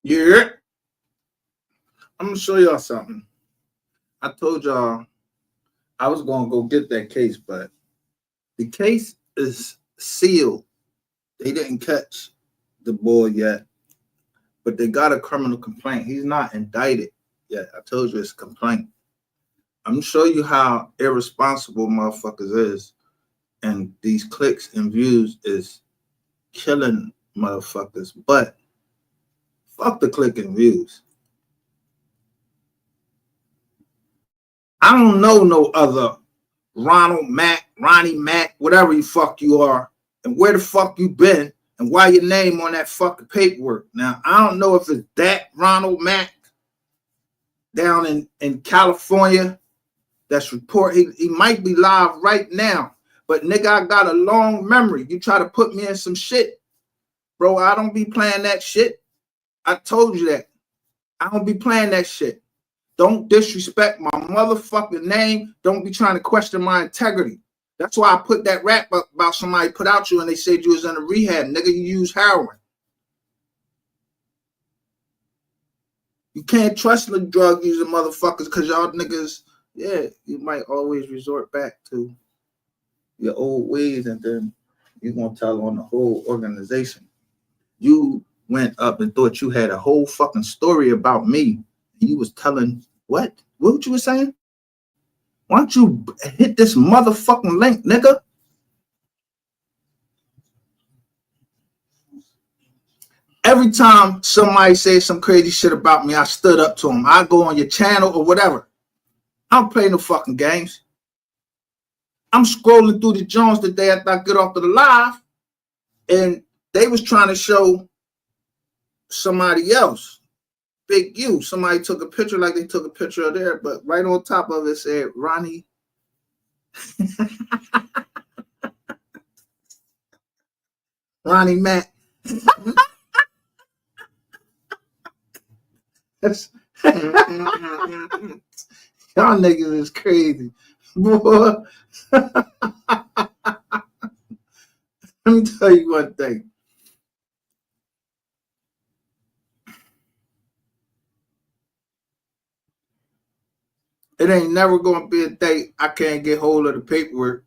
Yeah. I'm gonna show y'all something. I told y'all I was gonna go get that case, but the case is sealed. They didn't catch the boy yet, but they got a criminal complaint. He's not indicted yet. I told you it's a complaint. I'm gonna show you how irresponsible motherfuckers is, and these clicks and views is killing motherfuckers. But fuck the click and views. I don't know no other Ronald Mack, Ronnie Mack, whatever you fuck you are, and where the fuck you been, and why your name on that fucking paperwork. Now, I don't know if it's that Ronald Mack down in California that's he might be live right now, but nigga, I got a long memory. You try to put me in some shit, bro, I don't be playing that shit. I told you that. I don't be playing that shit. Don't disrespect my motherfucking name. Don't be trying to question my integrity. That's why I put that rap up about somebody put out you and they said you was in a rehab. Nigga, you use heroin. You can't trust the drug using motherfuckers because y'all niggas, yeah, you might always resort back to your old ways and then you're going to tell on the whole organization. You went up and thought you had a whole fucking story about me. You was telling what you were saying? Why don't you hit this motherfucking link, nigga? Every time somebody says some crazy shit about me, I stood up to them. I go on your channel or whatever. I don't play no fucking games. I'm scrolling through the Jones today after I get off to the live, and they was trying to show somebody else. Big U. Somebody took a picture like they took a picture of there, but right on top of it said Ronni. Ronnie Mack. Y'all niggas is crazy. Boy. Let me tell you one thing. It ain't never going to be a day I can't get hold of the paperwork.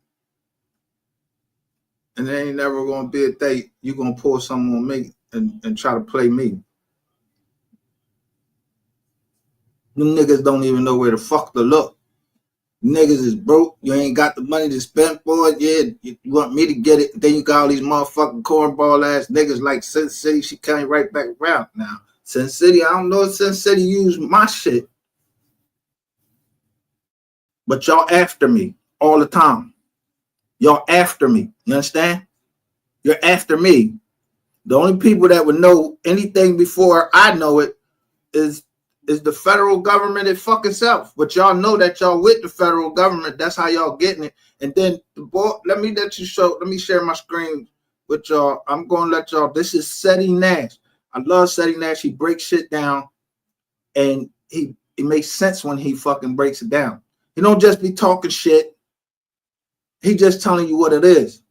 And it ain't never going to be a day you're going to pull something on me and try to play me. Them niggas don't even know where the fuck to look. Niggas is broke. You ain't got the money to spend for it. Yeah, you want me to get it. Then you got all these motherfucking cornball ass niggas like Sin City. She came right back around now. Sin City, I don't know if Sin City used my shit. But y'all after me all the time. Y'all after me. You understand? You're after me. The only people that would know anything before I know it is the federal government and fucking self. But y'all know that y'all with the federal government. That's how y'all getting it. And then the boy, let me share my screen with y'all. I'm gonna let y'all. This is Seti Nash. I love Seti Nash. He breaks shit down, and it makes sense when he fucking breaks it down. He don't just be talking shit. He just telling you what it is.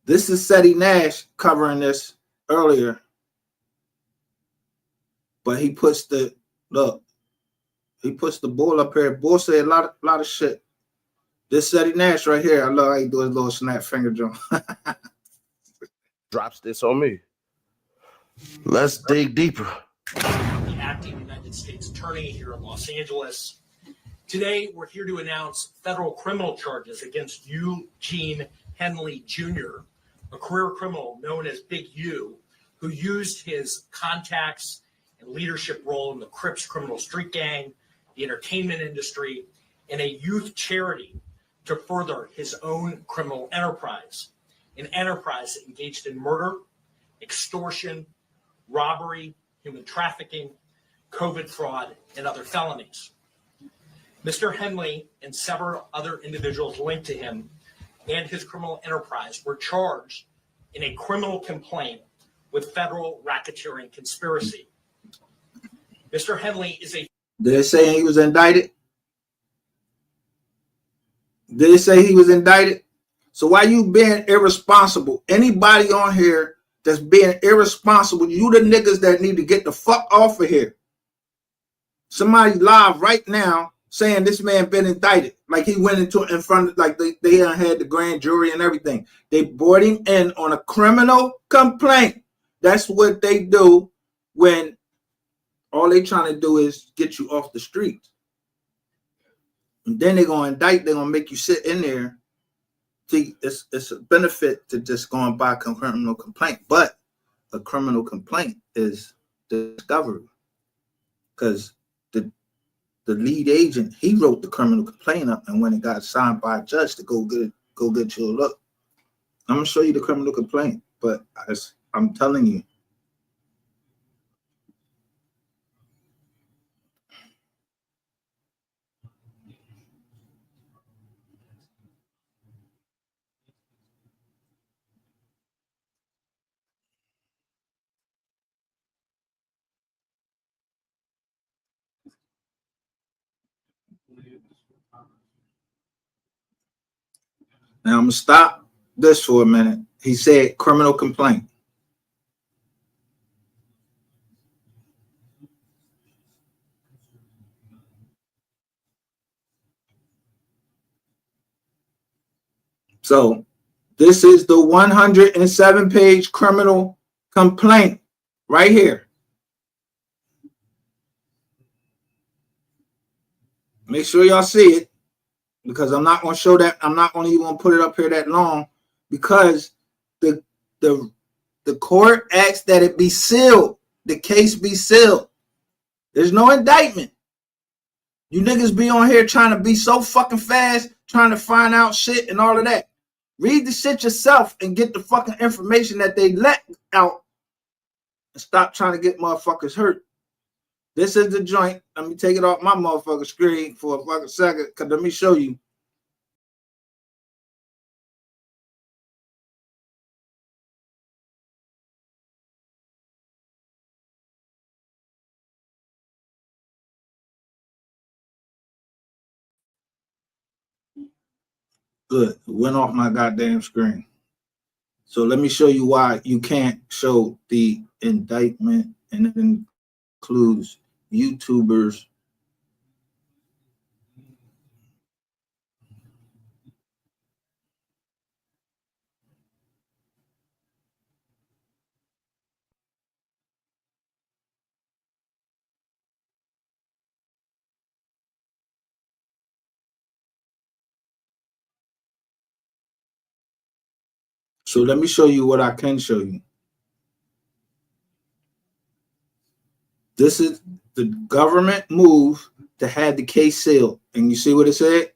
This is Seti Nash covering this earlier. But he puts the bull up here. Bull say a lot of shit. This Seti Nash right here. I love how he do his little snap finger jump. Drops this on me. Let's dig deeper. The acting United States Attorney here in Los Angeles. Today, we're here to announce federal criminal charges against Eugene Henley Jr., a career criminal known as Big U, who used his contacts and leadership role in the Crips criminal street gang, the entertainment industry, and a youth charity to further his own criminal enterprise, an enterprise that engaged in murder, extortion, robbery, human trafficking, COVID fraud, and other felonies. Mr. Henley and several other individuals linked to him and his criminal enterprise were charged in a criminal complaint with federal racketeering conspiracy. Mr. Henley is a... Did it say he was indicted? Did it say he was indicted? So why you being irresponsible? Anybody on here that's being irresponsible, you the niggas that need to get the fuck off of here. Somebody live right now saying this man been indicted. Like he went into in front of, like they had the grand jury and everything. They brought him in on a criminal complaint. That's what they do when all they trying to do is get you off the streets. And then they're going to indict, they're going to make you sit in there. See, it's a benefit to just going by criminal complaint, but a criminal complaint is discovery. Because the lead agent, he wrote the criminal complaint up, and when it got signed by a judge to go get you a look. I'm gonna show you the criminal complaint, but I'm telling you. Now I'm gonna stop this for a minute. He said criminal complaint. So this is the 107-page criminal complaint right here. Make sure y'all see it, because I'm not going to show that. I'm not going to even put it up here that long, because the court asked that it be sealed. The case be sealed. There's no indictment. You niggas be on here trying to be so fucking fast, trying to find out shit and all of that. Read the shit yourself and get the fucking information that they let out, and stop trying to get motherfuckers hurt. This is the joint. Let me take it off my motherfucking screen for a fucking second, because let me show you. Good. It went off my goddamn screen. So let me show you why you can't show the indictment, and it includes YouTubers. So let me show you what I can show you. This is the government move to have the case sealed. And you see what it said?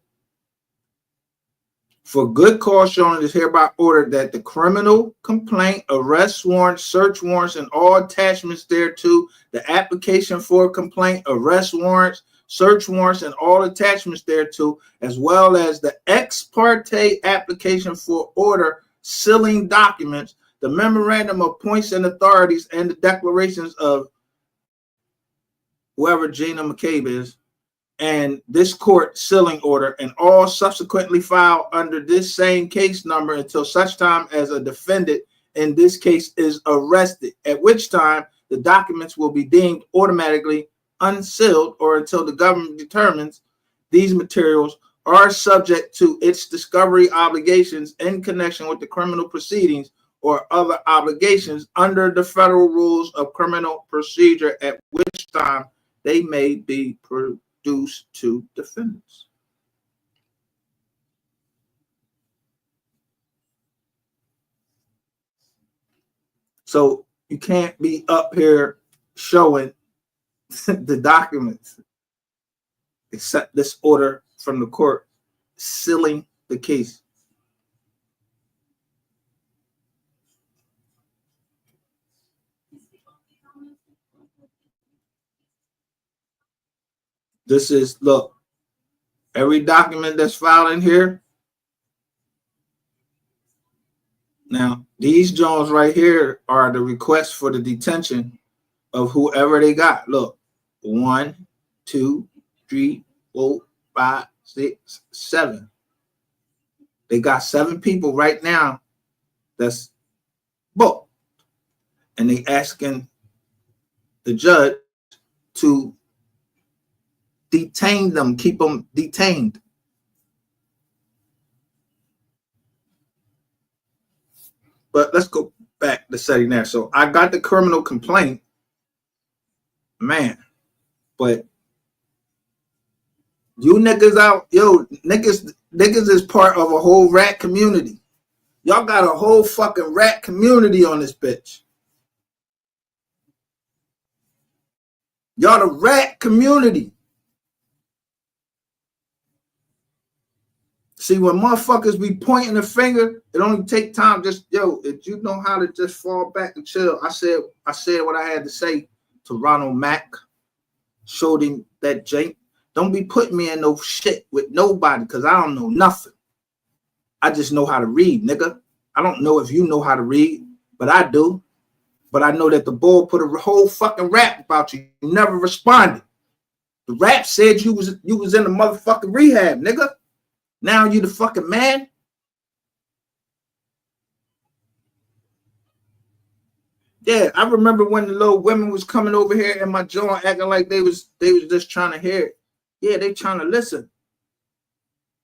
For good cause shown, it is hereby ordered that the criminal complaint, arrest warrant, search warrants, and all attachments thereto, the application for a complaint, arrest warrants, search warrants, and all attachments thereto, as well as the ex parte application for order sealing documents, the memorandum of points and authorities, and the declarations of whoever Gina McCabe is, and this court sealing order, and all subsequently filed under this same case number until such time as a defendant in this case is arrested, at which time the documents will be deemed automatically unsealed, or until the government determines these materials are subject to its discovery obligations in connection with the criminal proceedings or other obligations under the federal rules of criminal procedure, at which time they may be produced to defendants. So you can't be up here showing the documents, except this order from the court sealing the case. This is, look, every document that's filed in here. Now, these Jones right here are the requests for the detention of whoever they got. Look, 1, 2, 3, 4, 5, 6, 7. They got 7 people right now that's booked. And they asking the judge to detain them, keep them detained. But let's go back to setting there. So I got the criminal complaint, man, but you niggas out, niggas is part of a whole rat community. Y'all got a whole fucking rat community on this bitch. Y'all the rat community. See, when motherfuckers be pointing the finger, it only take time. Just if you know how to just fall back and chill. I said what I had to say to Ronald Mack. Showed him that jank. Don't be putting me in no shit with nobody because I don't know nothing. I just know how to read, nigga. I don't know if you know how to read, but I do. But I know that the boy put a whole fucking rap about you. You never responded. The rap said you was in the motherfucking rehab, nigga. Now you the fucking man. Yeah, I remember when the little women was coming over here in my joint acting like they was just trying to hear it. Yeah, they trying to listen.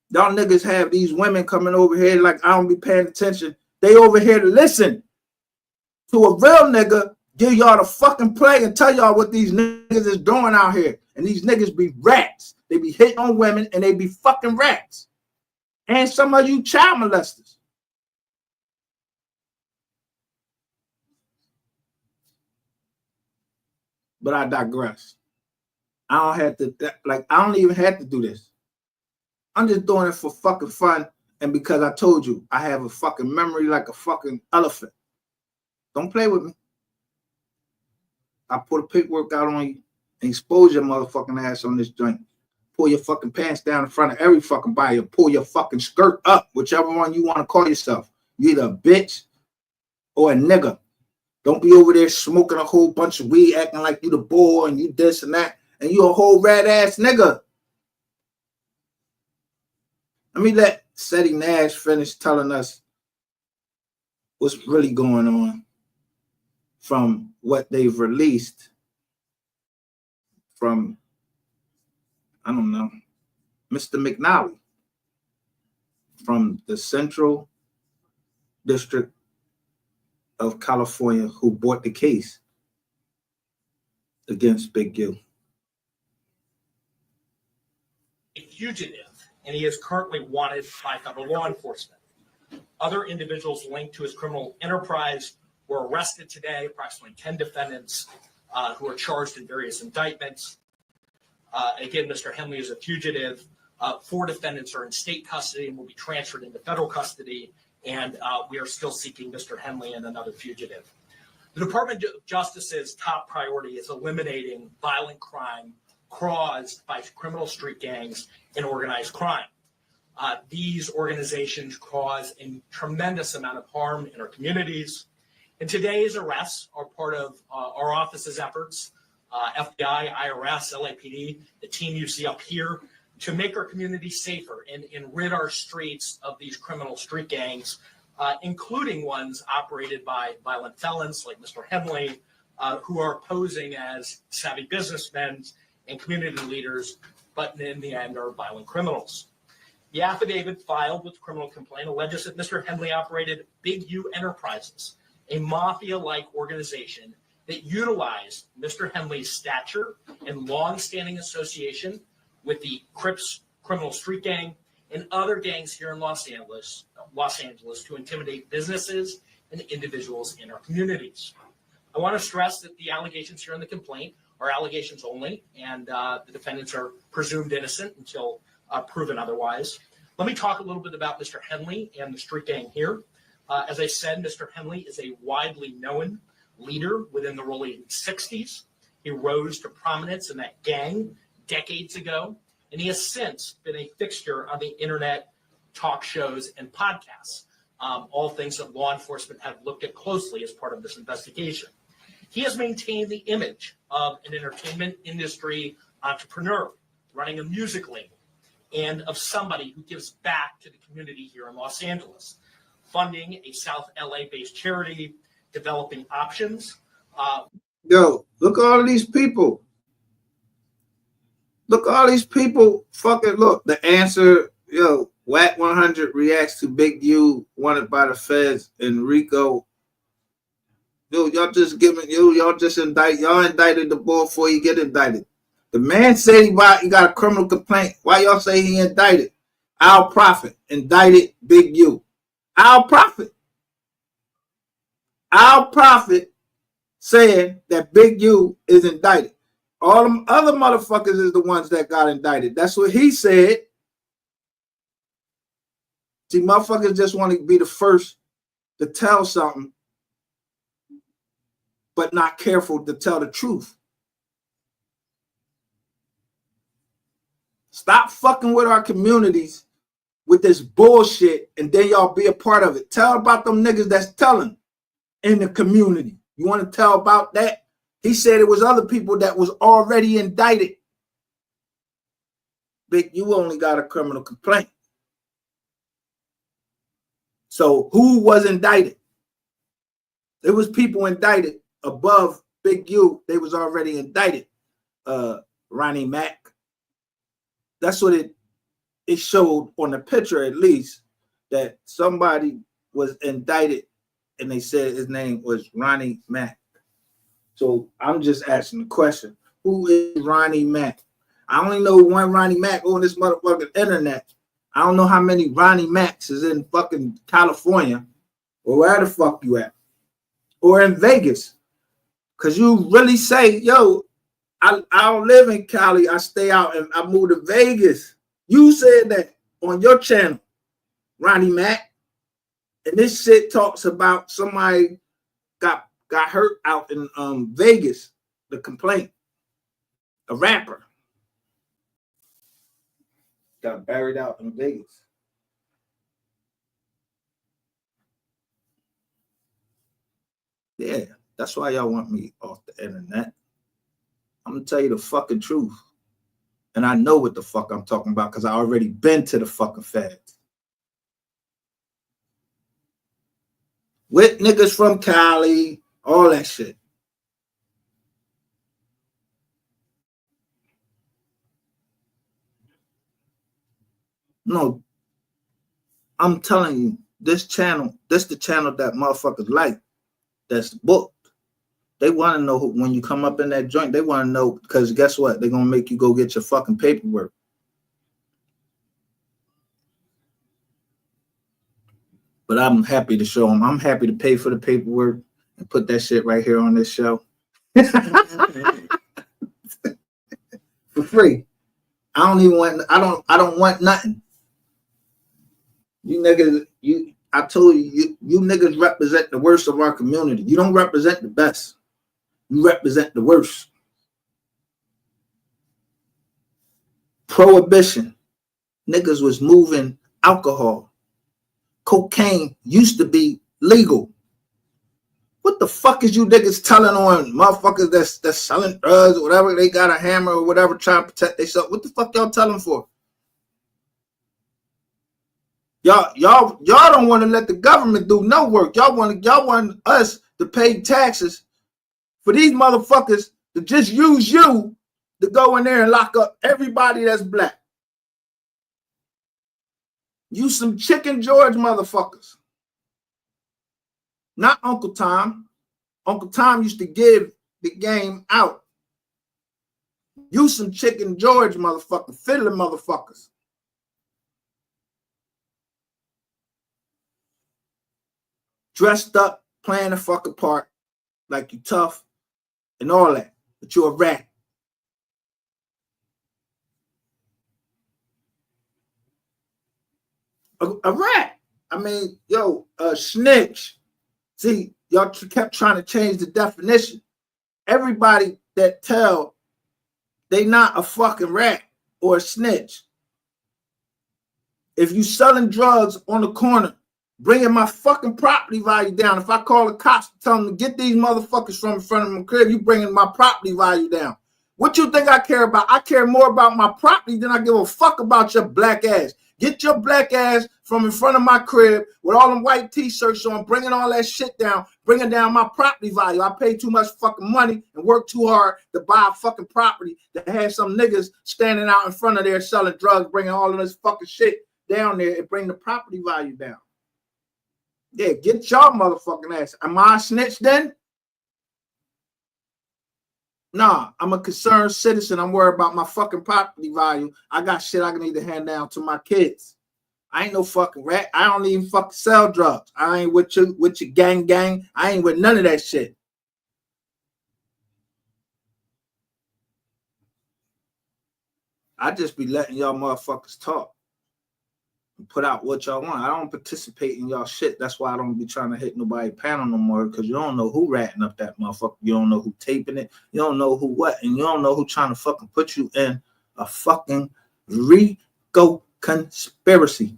Y'all niggas have these women coming over here like I don't be paying attention. They over here to listen to a real nigga give y'all the fucking play and tell y'all what these niggas is doing out here. And these niggas be rats. They be hitting on women and they be fucking rats. And some of you child molesters. But I digress. I don't even have to do this. I'm just doing it for fucking fun. And because I told you, I have a fucking memory like a fucking elephant. Don't play with me. I put a paperwork out on you and expose your motherfucking ass on this joint. Pull your fucking pants down in front of every fucking body or pull your fucking skirt up, whichever one you want to call yourself. You either a bitch or a nigga. Don't be over there smoking a whole bunch of weed, acting like you the boy and you this and that, and you a whole rat ass nigga. Let me let Seti Nash finish telling us what's really going on from what they've released from, I don't know, Mr. McNally from the Central District of California, who brought the case against Big U. A fugitive, and he is currently wanted by federal law enforcement. Other individuals linked to his criminal enterprise were arrested today, approximately 10 defendants who are charged in various indictments. Again, Mr. Henley is a fugitive. 4 defendants are in state custody and will be transferred into federal custody. And we are still seeking Mr. Henley and another fugitive. The Department of Justice's top priority is eliminating violent crime caused by criminal street gangs and organized crime. These organizations cause a tremendous amount of harm in our communities. And today's arrests are part of our office's efforts, FBI, IRS, LAPD, the team you see up here, to make our community safer and rid our streets of these criminal street gangs, including ones operated by violent felons like Mr. Henley, who are posing as savvy businessmen and community leaders, but in the end are violent criminals. The affidavit filed with the criminal complaint alleges that Mr. Henley operated Big U Enterprises, a mafia-like organization that utilized Mr. Henley's stature and long-standing association with the Crips criminal street gang and other gangs here in Los Angeles to intimidate businesses and individuals in our communities. I want to stress that the allegations here in the complaint are allegations only, and the defendants are presumed innocent until proven otherwise. Let me talk a little bit about Mr. Henley and the street gang here. As I said, Mr. Henley is a widely known leader within the early 60s. He rose to prominence in that gang decades ago, and he has since been a fixture on the internet, talk shows, and podcasts, all things that law enforcement have looked at closely as part of this investigation. He has maintained the image of an entertainment industry entrepreneur, running a music label, and of somebody who gives back to the community here in Los Angeles, funding a South LA-based charity, developing options. Yo, look at all these people. Look at all these people. Fucking look. The answer, yo, Whack 100 reacts to Big U wanted by the feds in Rico. Yo, y'all just indicted the boy before he get indicted. The man said he got a criminal complaint. Why y'all say he indicted? Al Prophet indicted Big U. Al Prophet saying that Big U is indicted. All them other motherfuckers is the ones that got indicted. That's what he said. See, motherfuckers just want to be the first to tell something, but not careful to tell the truth. Stop fucking with our communities with this bullshit, and then y'all be a part of it. Tell about them niggas that's telling in the community. You want to tell about that? He said it was other people that was already indicted. Big, you only got a criminal complaint. So who was indicted? It was people indicted above Big U. They was already indicted. Ronni, Mack. That's what it showed on the picture, at least, that somebody was indicted and they said his name was Ronni Mack. So I'm just asking the question, who is Ronni Mack? I only know one Ronni Mack on this motherfucking internet. I don't know how many Ronni Macks is in fucking California or where the fuck you at. Or in Vegas. Because you really say, yo, I don't live in Cali. I stay out and I move to Vegas. You said that on your channel, Ronni Mack. And this shit talks about somebody got hurt out in Vegas, the complaint. A rapper got buried out in Vegas. Yeah, that's why y'all want me off the internet. I'm gonna tell you the fucking truth. And I know what the fuck I'm talking about because I already been to the fucking feds. With niggas from Cali, all that shit. No, I'm telling you, this channel, this the channel that motherfuckers like. That's booked. They want to know when you come up in that joint. They want to know because guess what? They're gonna make you go get your fucking paperwork. But I'm happy to show them. I'm happy to pay for the paperwork and put that shit right here on this show for free. I don't want nothing. You niggas, I told you, you niggas represent the worst of our community. You don't represent the best. You represent the worst. Prohibition. Niggas was moving alcohol. Cocaine used to be legal. What the fuck is you niggas telling on motherfuckers that's selling drugs or whatever? They got a hammer or whatever trying to protect themselves. What the fuck y'all telling for? Y'all don't want to let the government do no work. Y'all want us to pay taxes for these motherfuckers to just use you to go in there and lock up everybody that's black. You some Chicken George motherfuckers. Not Uncle Tom. Uncle Tom used to give the game out. You some Chicken George motherfucker, fiddler motherfuckers. Dressed up, playing a fucking part like you tough and all that, but you're a rat. A rat. I mean, yo, snitch. See, y'all kept trying to change the definition. Everybody that tell they not a fucking rat or a snitch. If you selling drugs on the corner, bringing my fucking property value down. If I call the cops and tell them to get these motherfuckers from in front of my crib, you bringing my property value down. What you think I care about? I care more about my property than I give a fuck about your black ass. Get your black ass from in front of my crib with all them white t-shirts on, bringing all that shit down, bringing down my property value. I pay too much fucking money and work too hard to buy a fucking property that has some niggas standing out in front of there selling drugs, bringing all of this fucking shit down there and bring the property value down. Yeah, get y'all motherfucking ass. Am I a snitch then? Nah, I'm a concerned citizen. I'm worried about my fucking property value. I got shit I need to hand down to my kids. I ain't no fucking rat. I don't even fucking sell drugs. I ain't with your gang. I ain't with none of that shit. I just be letting y'all motherfuckers talk and put out what y'all want. I don't participate in y'all shit. That's why I don't be trying to hit nobody panel no more, because you don't know who ratting up that motherfucker. You don't know who taping it. You don't know who what, and you don't know who trying to fucking put you in a fucking RICO conspiracy.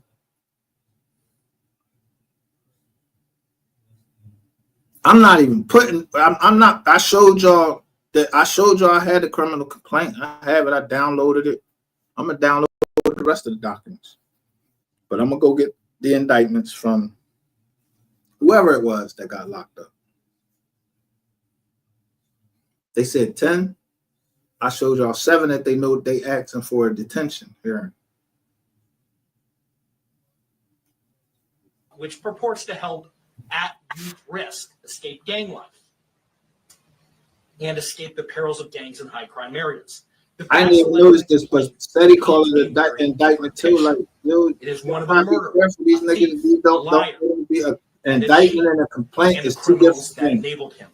I'm not even putting. I'm not. I showed y'all I had a criminal complaint. I have it. I downloaded it. I'm gonna download the rest of the documents, but I'm gonna go get the indictments from whoever it was that got locked up. They said 10. I showed y'all 7 that they know they asking for a detention hearing, which purports to help at youth risk escape gang life and escape the perils of gangs in high crime areas. I didn't even notice this, but Steady called it an indictment too. Like, yo, it is one of the murder. These niggas don't be an indictment and a complaint is two different things. Enabled him.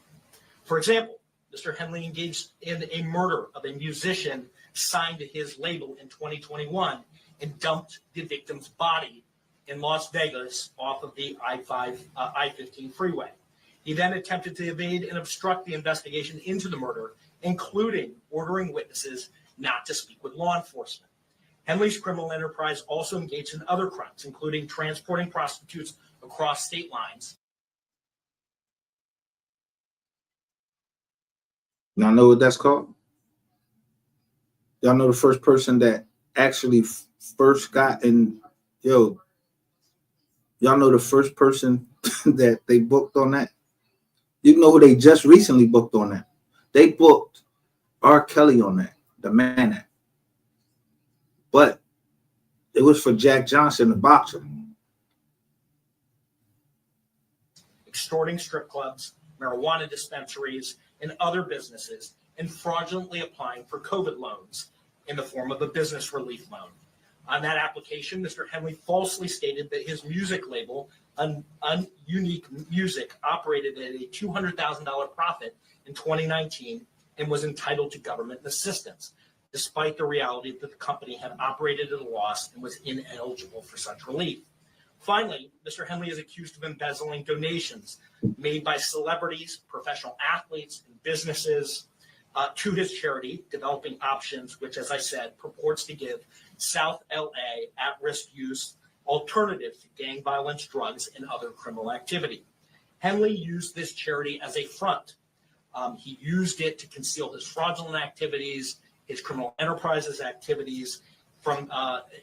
For example, Mr. Henley engaged in a murder of a musician signed to his label in 2021 and dumped the victim's body in Las Vegas off of the I-15 freeway. He then attempted to evade and obstruct the investigation into the murder, including ordering witnesses not to speak with law enforcement. Henley's criminal enterprise also engaged in other crimes, including transporting prostitutes across state lines. Y'all know what that's called? Y'all know the first person that actually first got in, y'all know the first person that they booked on that? You know who they just recently booked on that? They booked R. Kelly on that, the Man Act. But it was for Jack Johnson, the boxer. Extorting strip clubs, marijuana dispensaries, and other businesses, and fraudulently applying for COVID loans in the form of a business relief loan. On that application, Mr. Henley falsely stated that his music label, Unique Music, operated at a $200,000 profit in 2019 and was entitled to government assistance, despite the reality that the company had operated at a loss and was ineligible for such relief. Finally, Mr. Henley is accused of embezzling donations made by celebrities, professional athletes, and businesses to his charity, Developing Options, which, as I said, purports to give South LA at-risk youth alternatives to gang violence, drugs, and other criminal activity. Henley used this charity as a front. He used it to conceal his fraudulent activities, his criminal enterprises activities,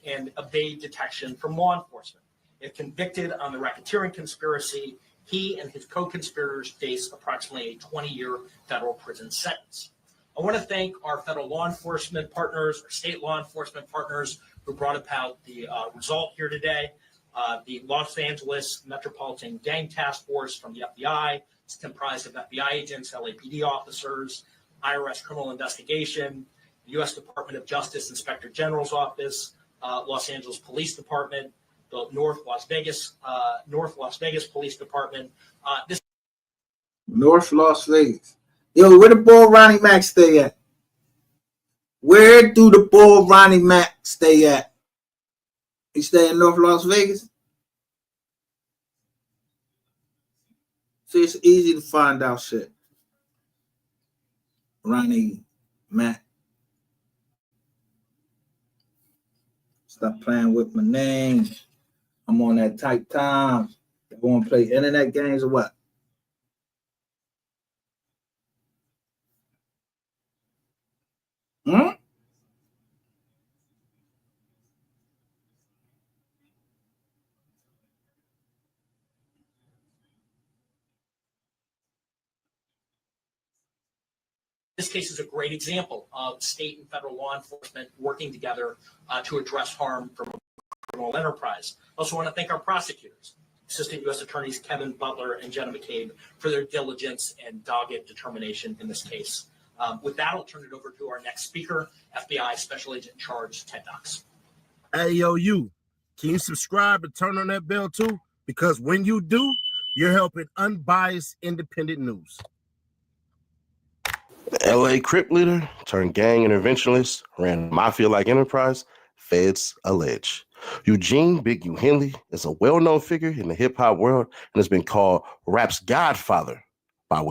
and evade detection from law enforcement. If convicted on the racketeering conspiracy, he and his co-conspirators face approximately a 20-year federal prison sentence. I want to thank our federal law enforcement partners, our state law enforcement partners who brought about the result here today. The Los Angeles Metropolitan Gang Task Force from the FBI. It's comprised of FBI agents, LAPD officers, IRS Criminal Investigation, the U.S. Department of Justice Inspector General's Office, Los Angeles Police Department, the North Las Vegas Police Department. North Las Vegas. Yo, where the boy Ronnie Mack stay at? Where do the boy Ronnie Mack stay at? He stay in North Las Vegas? See, it's easy to find out shit. Ronnie Mack. Stop playing with my name. I'm on that tight time. They want to play internet games or what? This case is a great example of state and federal law enforcement working together to address harm from a criminal enterprise. I also want to thank our prosecutors, Assistant U.S. Attorneys Kevin Butler and Jenna McCabe, for their diligence and dogged determination in this case. With that, I'll turn it over to our next speaker, FBI Special Agent in Charge, Ted Knox. Hey, yo, you. Can you subscribe and turn on that bell too? Because when you do, you're helping unbiased, independent news. LA Crip leader turned gang interventionist, ran mafia-like enterprise, feds allege. Eugene Big U Henley is a well-known figure in the hip-hop world and has been called rap's godfather by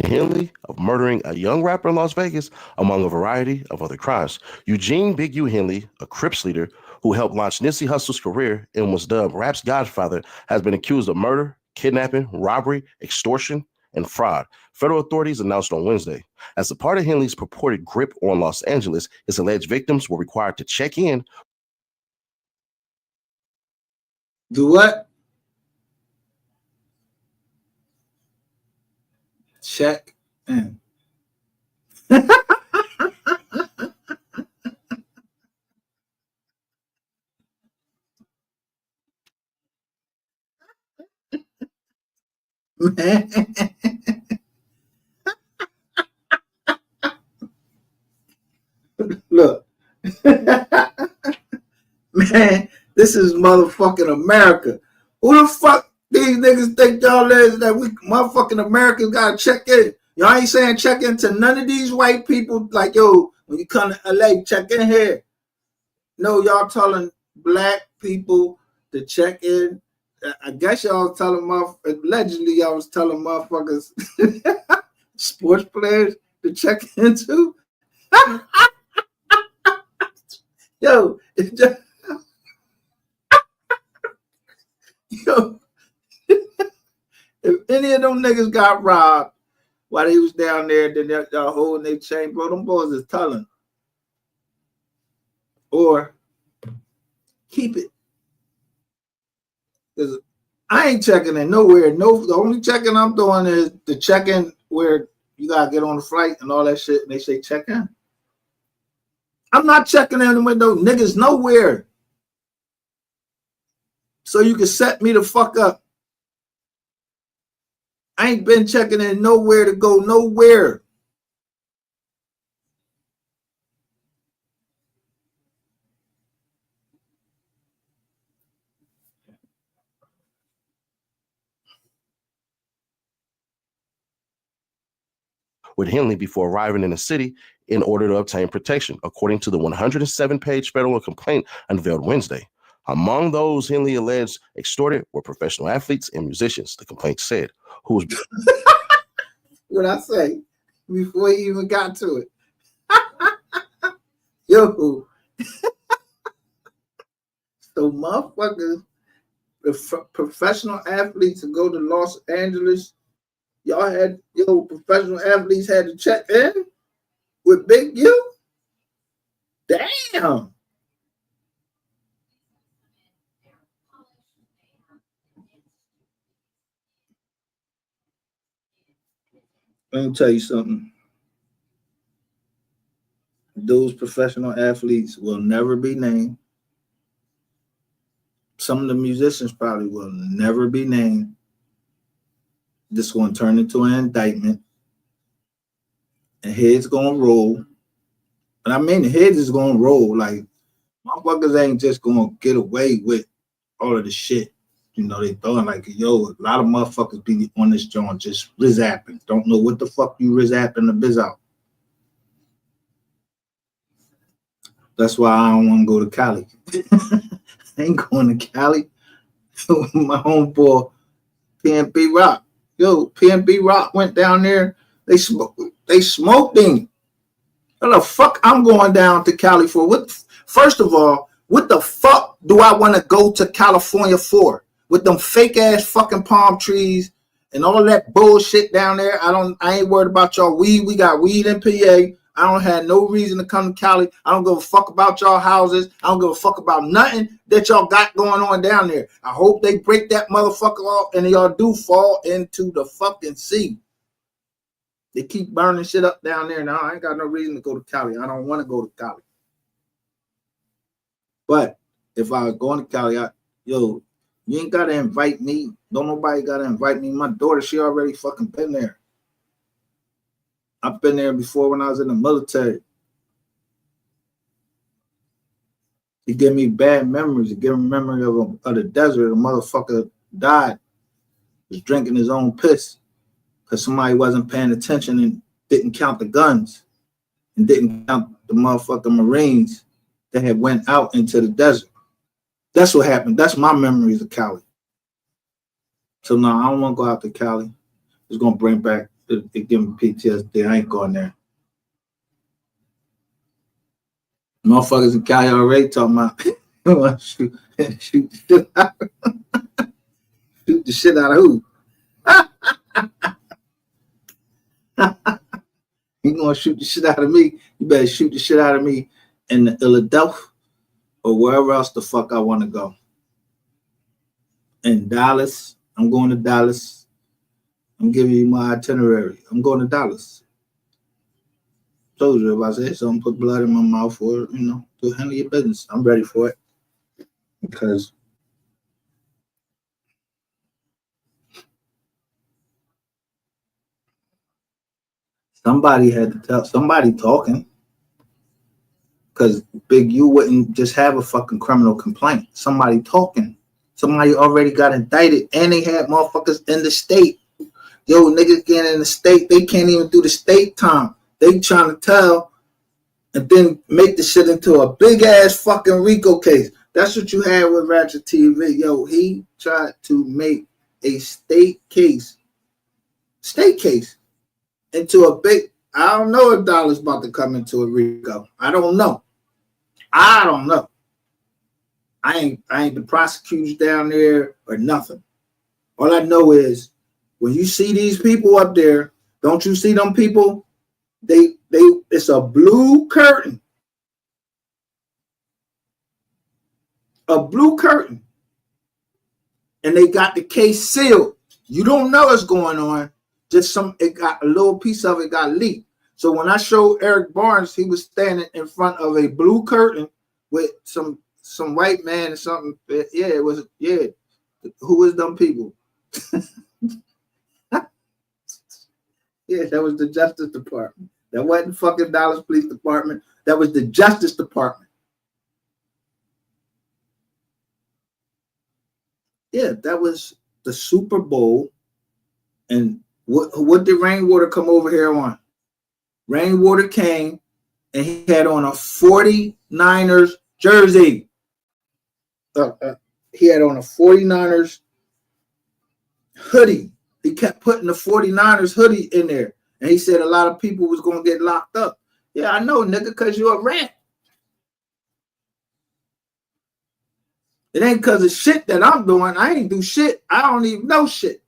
Henley of murdering a young rapper in Las Vegas, among a variety of other crimes. Eugene Big U Henley, a Crips leader who helped launch Nipsey Hussle's career and was dubbed rap's godfather, has been accused of murder, kidnapping, robbery, extortion, and fraud. Federal authorities announced on Wednesday. As a part of Henley's purported grip on Los Angeles, his alleged victims were required to check in. Do what? Check in. Man. Look. Man, this is motherfucking America. Who the fuck these niggas think y'all is that we motherfucking Americans gotta check in? Y'all ain't saying check in to none of these white people like, yo, when you come to LA, check in here. No, y'all telling black people to check in. I guess y'all was telling allegedly y'all was telling motherfuckers sports players to check in too. Yo, it's just, yo, if any of them niggas got robbed while they was down there, then y'all holding their chain, bro, them boys is telling. Or keep it. Because I ain't checking in nowhere. No, the only checking I'm doing is the check-in where you gotta get on the flight and all that shit, and they say check in. I'm not checking in with no niggas nowhere. So you can set me the fuck up. I ain't been checking in nowhere to go nowhere. With Henley before arriving in the city in order to obtain protection, according to the 107-page federal complaint unveiled Wednesday. Among those Henley alleged extorted were professional athletes and musicians, the complaint said, who was... What I say before he even got to it. Yo. So motherfuckers, professional athletes to go to Los Angeles, y'all had, professional athletes had to check in with Big U? Damn. Let me tell you something. Those professional athletes will never be named. Some of the musicians probably will never be named. This is going to turn into an indictment. And heads going to roll. And I mean, the heads is going to roll. Like, motherfuckers ain't just going to get away with all of the shit. They throwing like, yo, a lot of motherfuckers be on this joint just riz-apping. Don't know what the fuck you riz-apping the biz out. That's why I don't want to go to Cali. I ain't going to Cali. My homeboy, PNB Rock. Yo, PNB Rock went down there. They smoked him. What the fuck I'm going down to Cali for? First of all, what the fuck do I want to go to California for? With them fake ass fucking palm trees and all that bullshit down there. I ain't worried about y'all weed. We got weed in PA. I don't have no reason to come to Cali. I don't give a fuck about y'all houses. I don't give a fuck about nothing that y'all got going on down there. I hope they break that motherfucker off and y'all do fall into the fucking sea. They keep burning shit up down there now. I ain't got no reason to go to Cali. I don't want to go to Cali. But if I was going to Cali, you ain't got to invite me. Don't nobody got to invite me. My daughter, she already fucking been there. I've been there before when I was in the military. It gave me bad memories. It gave me memory of the desert. A motherfucker died. Was drinking his own piss because somebody wasn't paying attention and didn't count the guns and didn't count the motherfucking Marines that had went out into the desert. That's what happened. That's my memories of Cali. So no, I don't want to go out to Cali. It's gonna bring back it give me PTSD. I ain't going there. Motherfuckers in Cali already talking about shoot the shit out of who? You gonna shoot the shit out of me? You better shoot the shit out of me in Philadelphia or wherever else the fuck I want to go. In Dallas, I'm going to Dallas. I'm giving you my itinerary. I'm going to Dallas. Told you, if I say something, put blood in my mouth or, to handle your business. I'm ready for it. Because somebody had to tell somebody talking. Because Big U wouldn't just have a fucking criminal complaint. Somebody talking. Somebody already got indicted and they had motherfuckers in the state. Yo, niggas getting in the state, they can't even do the state time. They trying to tell and then make the shit into a big ass fucking RICO case. That's what you had with Ratchet TV. Yo, he tried to make a state case into a big, I don't know if Dollar's about to come into a RICO. I don't know. I ain't the prosecutors down there or nothing. All I know is when you see these people up there, don't you see them people? It's a blue curtain. A blue curtain. And they got the case sealed. You don't know what's going on. It got a little piece of it got leaked. So when I showed Eric Barnes, he was standing in front of a blue curtain with some white man or something. Yeah, it was, yeah. Who was them people? Yeah, that was the Justice Department. That wasn't fucking Dallas Police Department. That was the Justice Department. Yeah, that was the Super Bowl. And what did Rainwater come over here on? Rainwater came and he had on a 49ers jersey. He had on a 49ers hoodie. He kept putting the 49ers hoodie in there. And he said a lot of people was going to get locked up. Yeah, I know, nigga, because you're a rat. It ain't because of shit that I'm doing. I ain't do shit. I don't even know shit.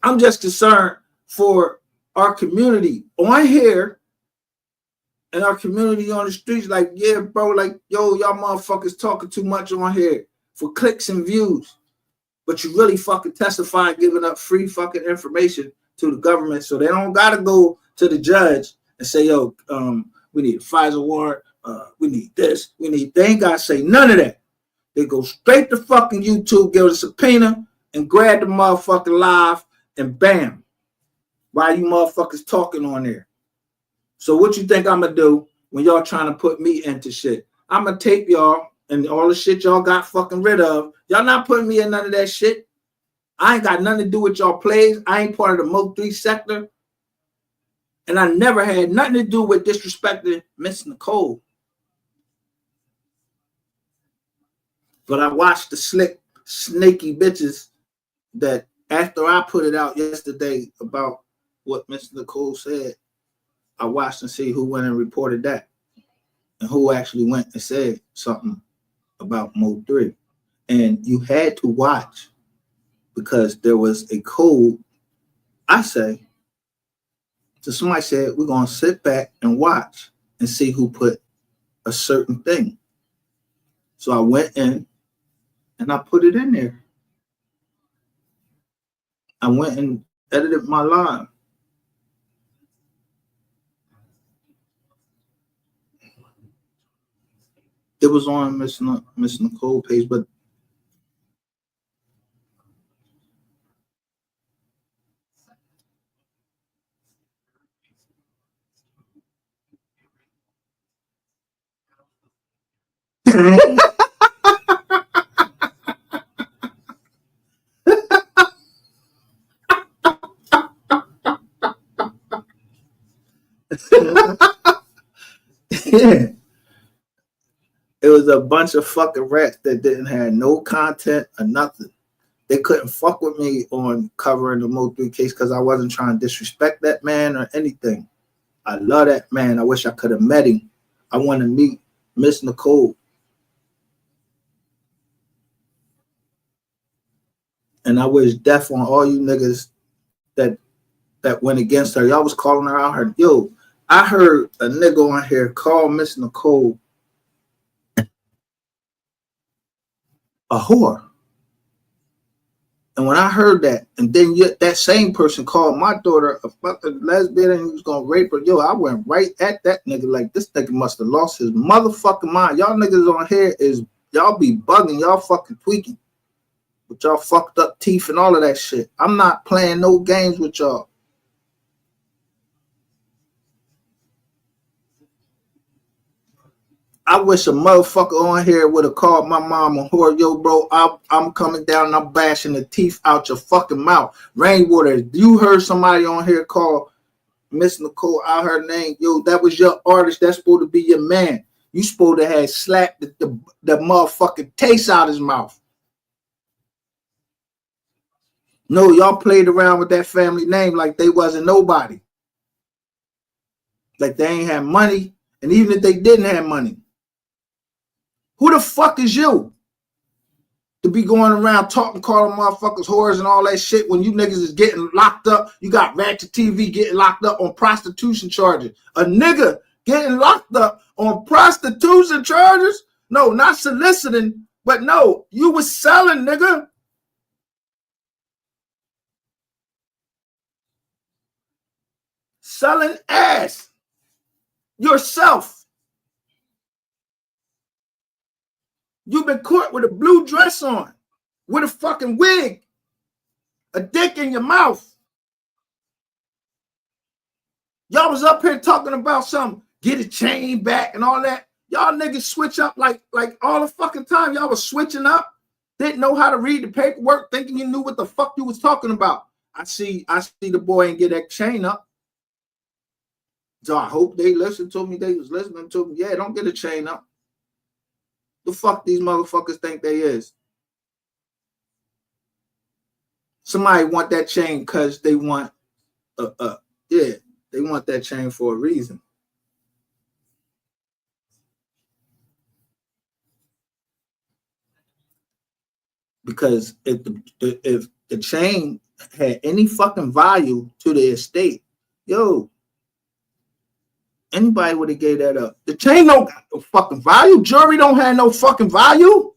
I'm just concerned for our community on here and our community on the streets. Like, yeah, bro, like, yo, y'all motherfuckers talking too much on here for clicks and views. But you really fucking testifying, giving up free fucking information to the government so they don't got to go to the judge and say, yo, we need a FISA warrant. We need this. They ain't got to say none of that. They go straight to fucking YouTube, give a subpoena, and grab the motherfucking live, and bam. Why you motherfuckers talking on there? So what you think I'm going to do when y'all trying to put me into shit? I'm going to tape y'all and all the shit y'all got fucking rid of. Y'all not putting me in none of that shit. I ain't got nothing to do with y'all plays. I ain't part of the Mo 3 sector. And I never had nothing to do with disrespecting Miss Nicole. But I watched the slick, snaky bitches that after I put it out yesterday about what Miss Nicole said, I watched and see who went and reported that and who actually went and said something about Mo 3. And you had to watch because there was a code, I say. So somebody said, we're going to sit back and watch and see who put a certain thing. So I went in and I put it in there. I went and edited my live. It was on Miss Nicole page, but yeah. It was a bunch of fucking rats that didn't have no content or nothing. They couldn't fuck with me on covering the Mo 3 case because I wasn't trying to disrespect that man or anything. I love that man. I wish I could have met him. I want to meet Miss Nicole. And I wish death on all you niggas that went against her. Y'all was calling her out. Her, yo, I heard a nigga on here call Miss Nicole a whore. And when I heard that, and then that same person called my daughter a fucking lesbian and he was gonna rape her, yo, I went right at that nigga like this nigga must have lost his motherfucking mind. Y'all niggas on here is y'all be bugging, y'all fucking tweaking with y'all fucked up teeth and all of that shit. I'm not playing no games with y'all. I wish a motherfucker on here would have called my mom a whore. Yo, bro, I'm coming down and I'm bashing the teeth out your fucking mouth. Rainwater, you heard somebody on here call Miss Nicole out her name. Yo, that was your artist. That's supposed to be your man. You supposed to have slapped the motherfucking taste out his mouth. No, y'all played around with that family name like they wasn't nobody. Like they ain't had money. And even if they didn't have money, who the fuck is you to be going around talking, calling motherfuckers whores and all that shit when you niggas is getting locked up? You got Ratchet TV getting locked up on prostitution charges. A nigga getting locked up on prostitution charges? No, not soliciting, but no, you was selling, nigga. Selling ass yourself. You've been caught with a blue dress on, with a fucking wig, a dick in your mouth. Y'all was up here talking about something, get a chain back and all that. Y'all niggas switch up like all the fucking time. Y'all was switching up, didn't know how to read the paperwork, thinking you knew what the fuck you was talking about. I see the boy and get that chain up. So I hope they listened to me. They was listening to me. Yeah, don't get a chain up. The fuck these motherfuckers think they is? Somebody want that chain because they want yeah, they want that chain for a reason. Because if the chain had any fucking value to the estate, yo, anybody would have gave that up. The chain don't got no fucking value. Jewelry don't have no fucking value.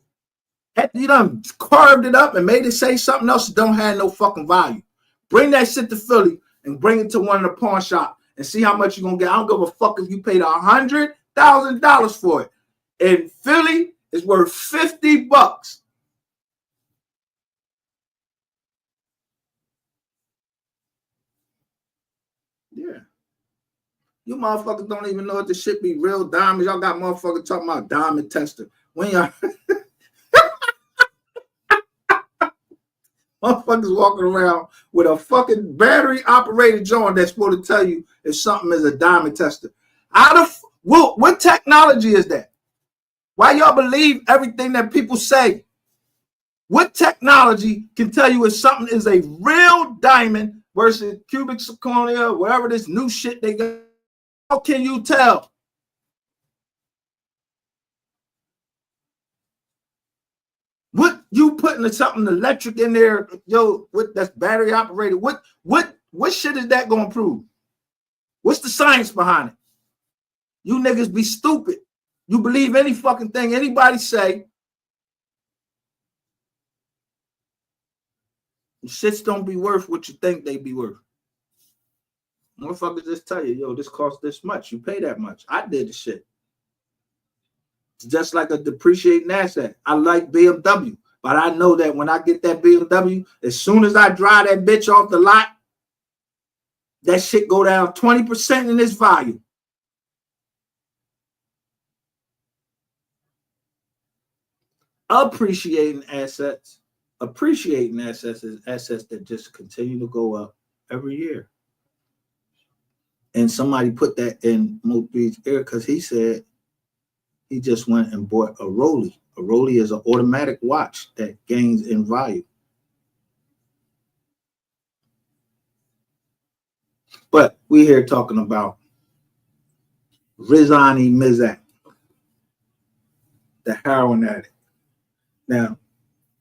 You done carved it up and made it say something else that don't have no fucking value. Bring that shit to Philly and bring it to one of the pawn shop and see how much you're gonna get. I don't give a fuck if you paid $100,000 for it. In Philly, it's worth $50. Yeah. You motherfuckers don't even know if the shit be real diamonds. Y'all got motherfuckers talking about diamond tester. When y'all motherfuckers walking around with a fucking battery operated joint that's supposed to tell you if something is a diamond tester. What technology is that? Why y'all believe everything that people say? What technology can tell you if something is a real diamond versus cubic zirconia, whatever this new shit they got? How can you tell? What you putting something electric in there, yo? What that's battery operated? What shit is that gonna prove? What's the science behind it? You niggas be stupid. You believe any fucking thing anybody say. Shits don't be worth what you think they be worth. Motherfuckers just tell you, yo, this costs this much. You pay that much. I did the shit. It's just like a depreciating asset. I like BMW, but I know that when I get that BMW, as soon as I drive that bitch off the lot, that shit go down 20% in its value. Appreciating assets is assets that just continue to go up every year. And somebody put that in Mo 3's ear because he said he just went and bought a Rollie. A Rollie is an automatic watch that gains in value. But we here talking about Rizani Mizak, the heroin addict. Now,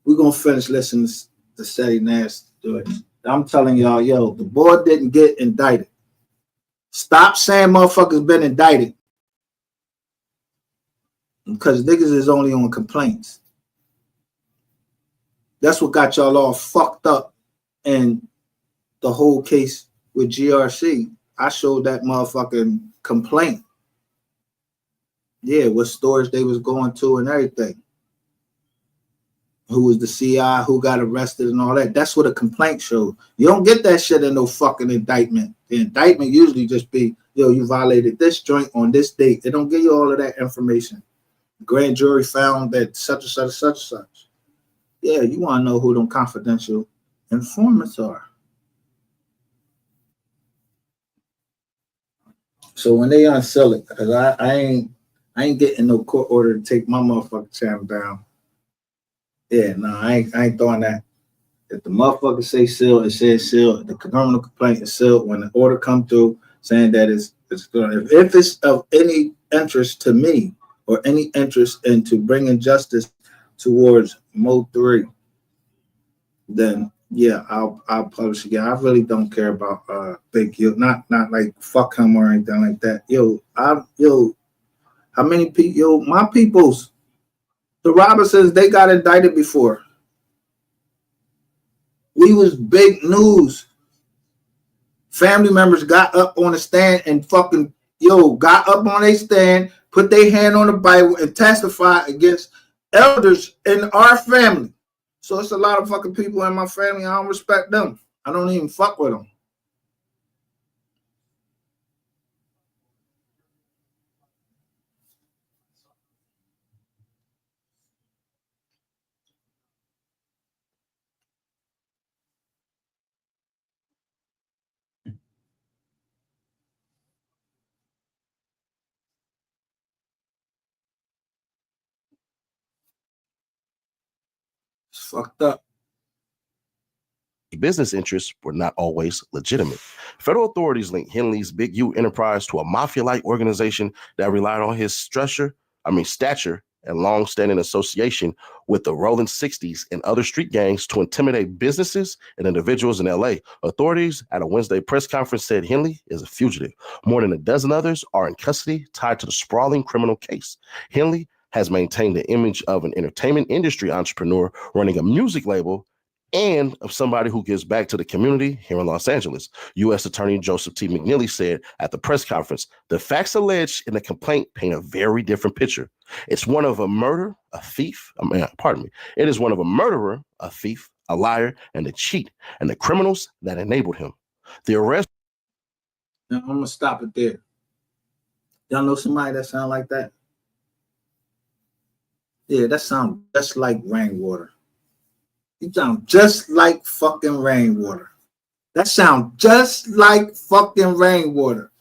we're going to finish listening to Seti Nash story. I'm telling y'all, yo, the boy didn't get indicted. Stop saying motherfuckers been indicted. Because niggas is only on complaints. That's what got y'all all fucked up in the whole case with GRC. I showed that motherfucking complaint. Yeah, what stores they was going to and everything. Who was the CI, who got arrested and all that. That's what a complaint showed. You don't get that shit in no fucking indictment. The indictment usually just be, yo, you violated this joint on this date. They don't give you all of that information. The grand jury found that such and such and such and such. Yeah, you want to know who them confidential informants are. So when they unseal it, because I ain't getting no court order to take my motherfucking channel down. Yeah, no, I ain't throwing that. If the motherfucker say sealed, it says sealed. The criminal complaint is sealed. When the order come through saying that it's if it's of any interest to me or any interest into bringing justice towards Mo 3, then yeah, I'll publish again. I really don't care about Big U. Not like fuck him or anything like that. How many people? My peoples. The Robinsons, they got indicted before. We was big news. Family members got up on the stand and fucking, got up on their stand, put their hand on the Bible and testified against elders in our family. So it's a lot of fucking people in my family. I don't respect them. I don't even fuck with them. It's fucked up. Business interests were not always legitimate. Federal authorities linked Henley's Big U enterprise to a mafia-like organization that relied on his stature and long-standing association with the Rolling 60s and other street gangs to intimidate businesses and individuals in LA. Authorities at a Wednesday press conference said Henley is a fugitive. More than a dozen others are in custody tied to the sprawling criminal case. Henley has maintained the image of an entertainment industry entrepreneur running a music label and of somebody who gives back to the community here in Los Angeles. U.S. Attorney Joseph T. McNeely said at the press conference, the facts alleged in the complaint paint a very different picture. It's one of a murder, a thief, It is one of a murderer, a thief, a liar, and a cheat, and the criminals that enabled him. The arrest. Now, I'm going to stop it there. Y'all know somebody that sound like that? Yeah, that sounds just like rainwater. You sound just like fucking rainwater. That sounds just like fucking rainwater.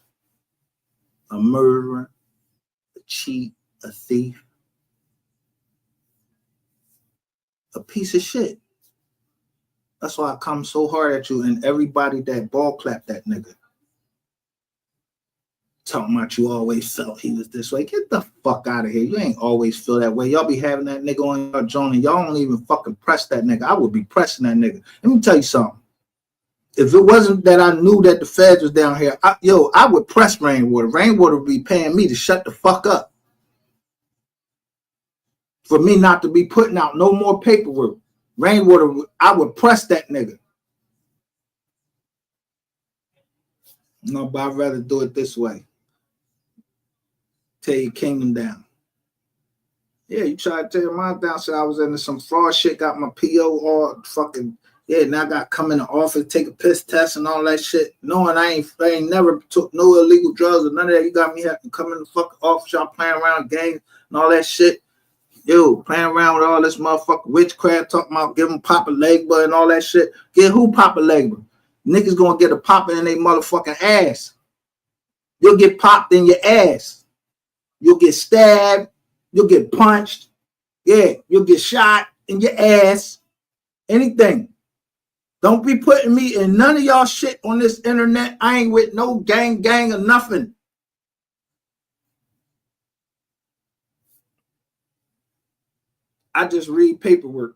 A murderer, a cheat, a thief, a piece of shit. That's why I come so hard at you and everybody that ball clapped that nigga. Talking about you always felt he was this way. Get the fuck out of here. You ain't always feel that way. Y'all be having that nigga on your joint and y'all don't even fucking press that nigga. I would be pressing that nigga. Let me tell you something. If it wasn't that I knew that the feds was down here, I would press Rainwater. Rainwater would be paying me to shut the fuck up. For me not to be putting out no more paperwork. Rainwater, I would press that nigga. No, but I'd rather do it this way. Tear your kingdom down. Yeah, you tried to tear mine down. Said I was into some fraud shit. Got my PO all fucking. Yeah, now I got to come in the office, take a piss test and all that shit. Knowing I ain't never took no illegal drugs or none of that. You got me having to come in the fucking office, y'all playing around games and all that shit. Yo, playing around with all this motherfucking witchcraft, talking about giving Papa Legba and all that shit. Get who Papa Legba? Niggas gonna get a pop in their motherfucking ass. You'll get popped in your ass. You'll get stabbed. You'll get punched. Yeah, you'll get shot in your ass. Anything. Don't be putting me in none of y'all shit on this internet. I ain't with no gang or nothing. I just read paperwork.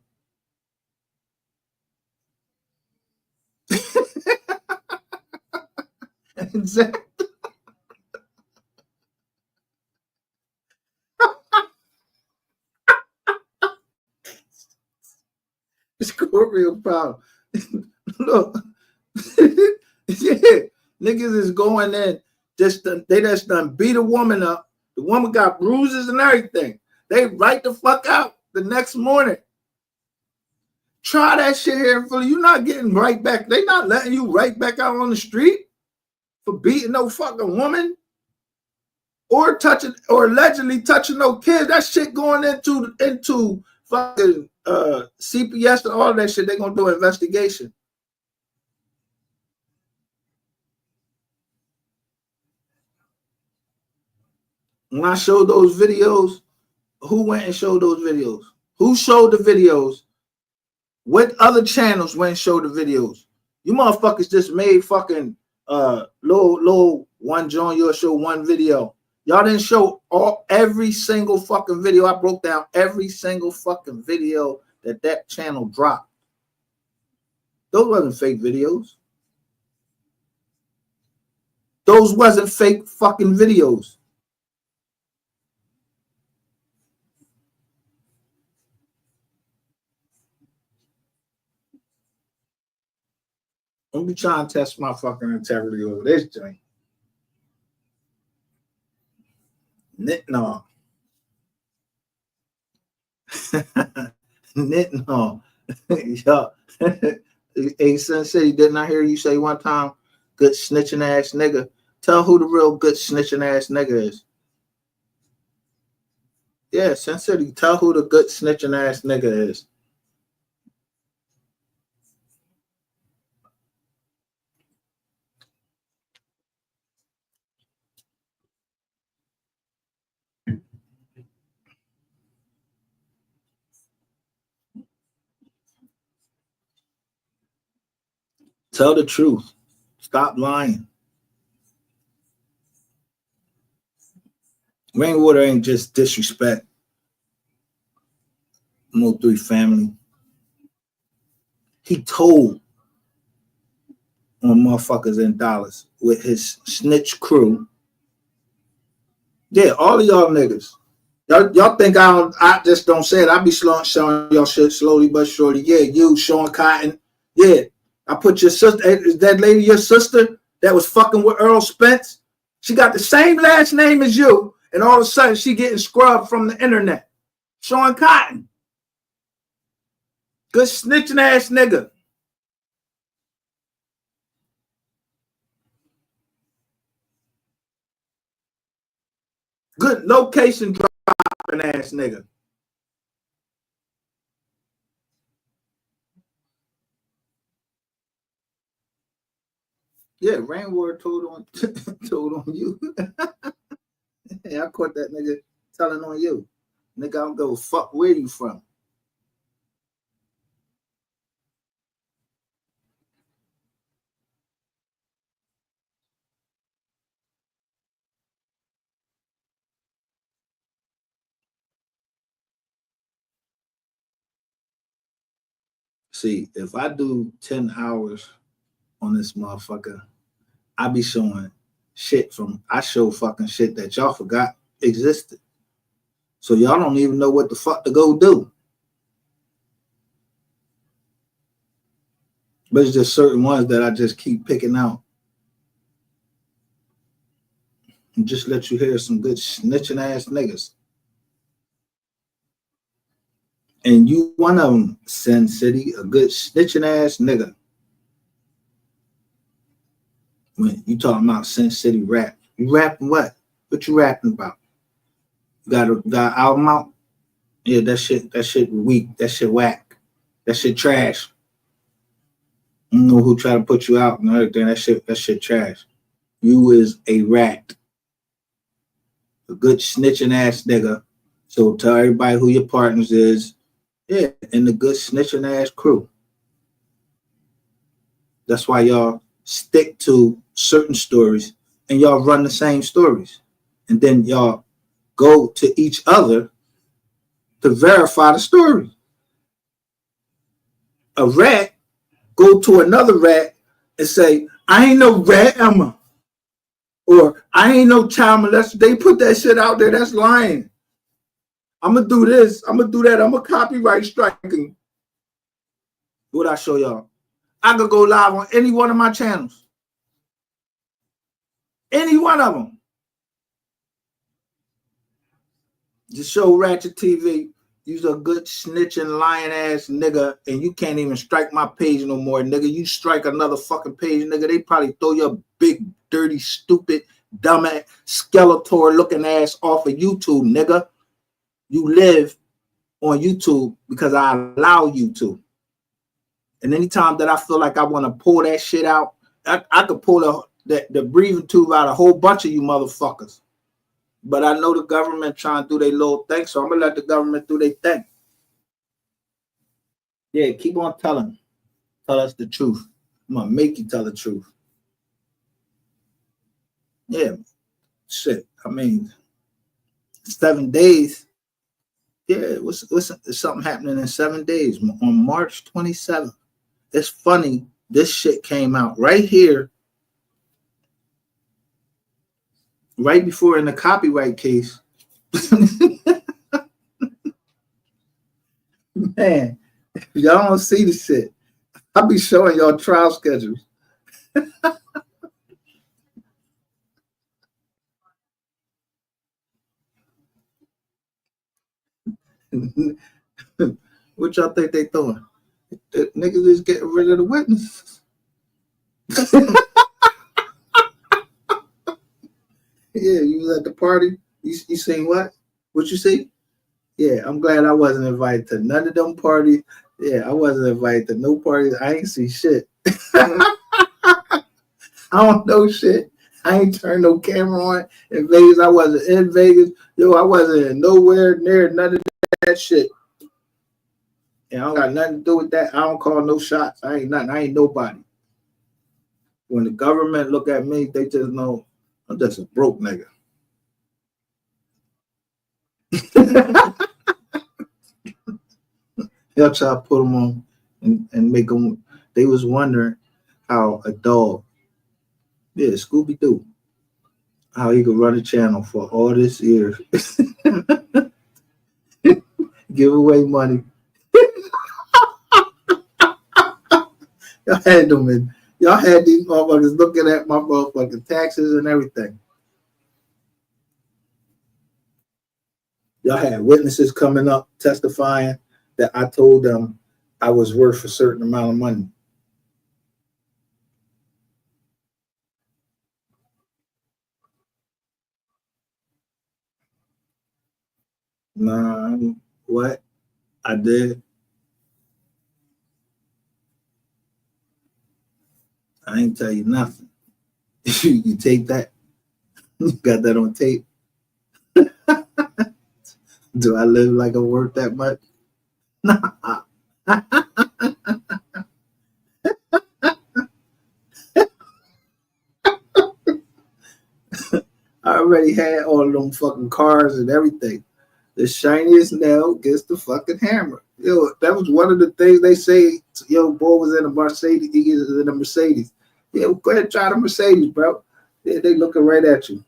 Exactly. Scorpio problem. Look, yeah, niggas is going in. They just done beat a woman up. The woman got bruises and everything. They right the fuck out the next morning. Try that shit here in Philly. You're not getting right back. They not letting you right back out on the street for beating no fucking woman or touching or allegedly touching no kids. That shit going into fucking CPS and all that shit. They gonna do an investigation. When I showed those videos, who went and showed those videos? Who showed the videos? What other channels went and showed the videos? You motherfuckers just made fucking little one joint. You'll show one video. Y'all didn't show every single fucking video. I broke down every single fucking video that channel dropped. Those wasn't fake videos. Those wasn't fake fucking videos. Don't be trying to test my fucking integrity over this joint. No. No. Yo. Hey, Sensei, didn't I hear you say one time, good snitching ass nigga? Tell who the real good snitching ass nigga is. Yeah, Sensei, tell who the good snitching ass nigga is. Tell the truth. Stop lying. Rainwater ain't just disrespect. Mo3 family. He told on motherfuckers in dollars with his snitch crew. Yeah, all of y'all niggas. Y'all think I just don't say it. I be showing y'all shit slowly but surely. Yeah, you, Sean Cotton. Yeah. I put your sister, is that lady your sister that was fucking with Earl Spence? She got the same last name as you, and all of a sudden she getting scrubbed from the internet. Sean Cotton. Good snitching ass nigga. Good location dropping ass nigga. Yeah, Rainwater told on you. Yeah, I caught that nigga telling on you. Nigga, I don't go fuck where you from. See, if I do 10 hours on this motherfucker, I be showing shit I show fucking shit that y'all forgot existed. So y'all don't even know what the fuck to go do. But it's just certain ones that I just keep picking out. and just let you hear some good snitching ass niggas. And you one of them, Sin City, a good snitching ass nigga. When you talking about Sin City rap, you rapping what? What you rapping about? You got an album out? Yeah, that shit weak. That shit whack. That shit trash. I don't know who try to put you out and everything. That shit trash. You is a rat. A good snitching ass nigga. So tell everybody who your partners is. Yeah, and the good snitching ass crew. That's why y'all stick to certain stories and y'all run the same stories. And then y'all go to each other to verify the story. A rat go to another rat and say, I ain't no rat, Emma. Or I ain't no child molester. They put that shit out there. That's lying. I'm going to do this. I'm going to do that. I'm going to copyright striking. What I show y'all? I could go live on any one of my channels. Any one of them. Just show Ratchet TV. You's a good snitching lying ass nigga, and you can't even strike my page no more, nigga. You strike another fucking page, nigga. They probably throw your big, dirty, stupid, dumb ass, Skeletor looking ass off of YouTube, nigga. You live on YouTube because I allow you to. And anytime that I feel like I want to pull that shit out, I could pull the breathing tube out a whole bunch of you motherfuckers. But I know the government trying to do their little thing, so I'm going to let the government do their thing. Yeah, keep on telling. Tell us the truth. I'm going to make you tell the truth. Yeah, shit. I mean, 7 days. Yeah, what's something happening in 7 days on March 27th. It's funny. This shit came out right here, right before in the copyright case. Man, y'all don't see the shit. I'll be showing y'all trial schedules. What y'all think they doing? The niggas is getting rid of the witnesses. Yeah, you was at the party. You seen what? What you see? Yeah, I'm glad I wasn't invited to none of them parties. Yeah, I wasn't invited to no parties. I ain't see shit. I don't know shit. I ain't turned no camera on in Vegas. I wasn't in Vegas. Yo, I wasn't nowhere near none of that shit. And I don't got nothing to do with that. I don't call no shots. I ain't nothing. I ain't nobody. When the government look at me, they just know I'm just a broke nigga. Y'all try to put them on and make them. They was wondering how a dog, yeah, Scooby-Doo, how he could run a channel for all this years. Give away money. Y'all had them in. Y'all had these motherfuckers looking at my motherfucking taxes and everything. Y'all had witnesses coming up testifying that I told them I was worth a certain amount of money. Nah, what? I did. I ain't tell you nothing. You take that. You got that on tape. Do I live like I'm worth that much? Nah. I already had all of them fucking cars and everything. The shiniest nail gets the fucking hammer. Yo, that was one of the things they say. Yo, boy was in a Mercedes. He is in a Mercedes. Yeah, go ahead and try the Mercedes, bro. Yeah, they looking right at you.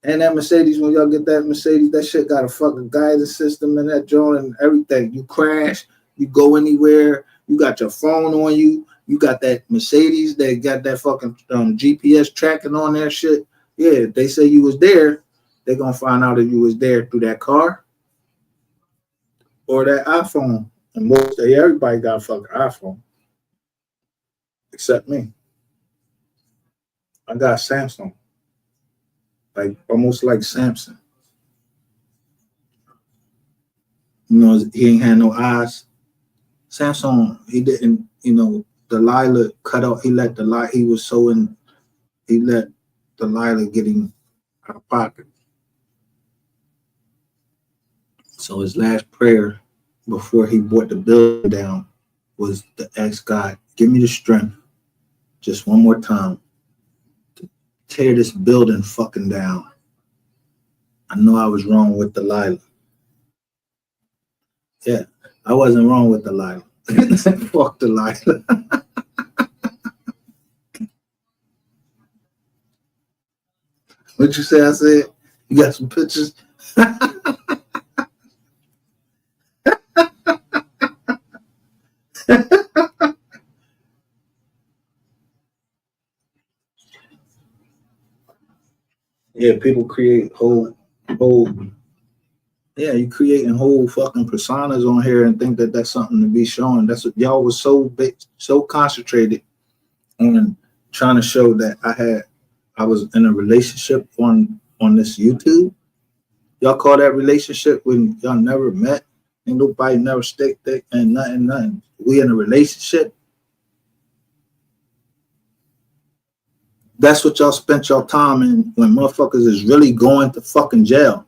And that Mercedes, when y'all get that Mercedes, that shit got a fucking guidance system in that joint and everything. You crash, you go anywhere, you got your phone on you, you got that Mercedes that got that fucking GPS tracking on that shit. Yeah, they say you was there, they're gonna find out if you was there through that car or that iPhone. And everybody got a fucking iPhone. Except me. I got Samsung. Like almost like Samson. You know, he ain't had no eyes. Samsung, he didn't, you know, Delilah cut off, he let Delilah get him out of pocket. So his last prayer before he brought the building down was to ask God, give me the strength just one more time to tear this building fucking down. I know I was wrong with Delilah. Yeah, I wasn't wrong with Delilah. Fuck Delilah. What you say? I said, you got some pictures? Yeah, people create whole, yeah, you creating whole fucking personas on here and think that that's something to be shown. That's what y'all was so big, so concentrated on trying to show that I was in a relationship on this YouTube. Y'all call that relationship when y'all never met? Ain't nobody never stick thick and nothing. We in a relationship. That's what y'all spent your time in when motherfuckers is really going to fucking jail.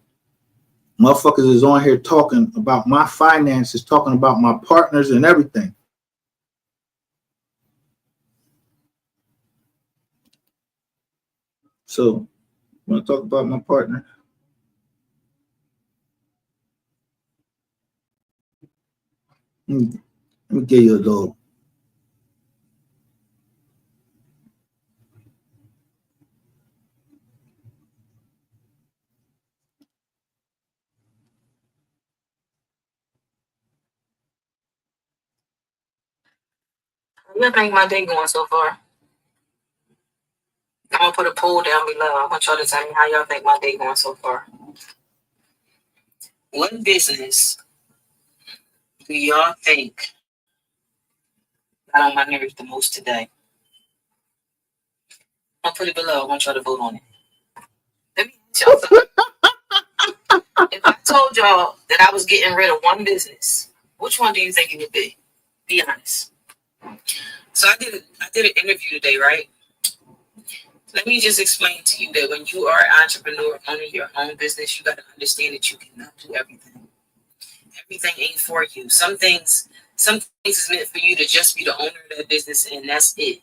Motherfuckers is on here talking about my finances, talking about my partners and everything. So, you want to talk about my partner? Let me give you a little. How you think my day going so far? I'm gonna put a poll down below. I want y'all to tell me how y'all think my day going so far. What business do y'all think got on my nerves the most today? I'll put it below. I want y'all to vote on it. Let me ask y'all something. If I told y'all that I was getting rid of one business, which one do you think it would be? Be honest. So I did an interview today, right? Let me just explain to you that when you are an entrepreneur owning your own business, you got to understand that you cannot do everything. Everything ain't for you. Some things is meant for you to just be the owner of that business, and that's it.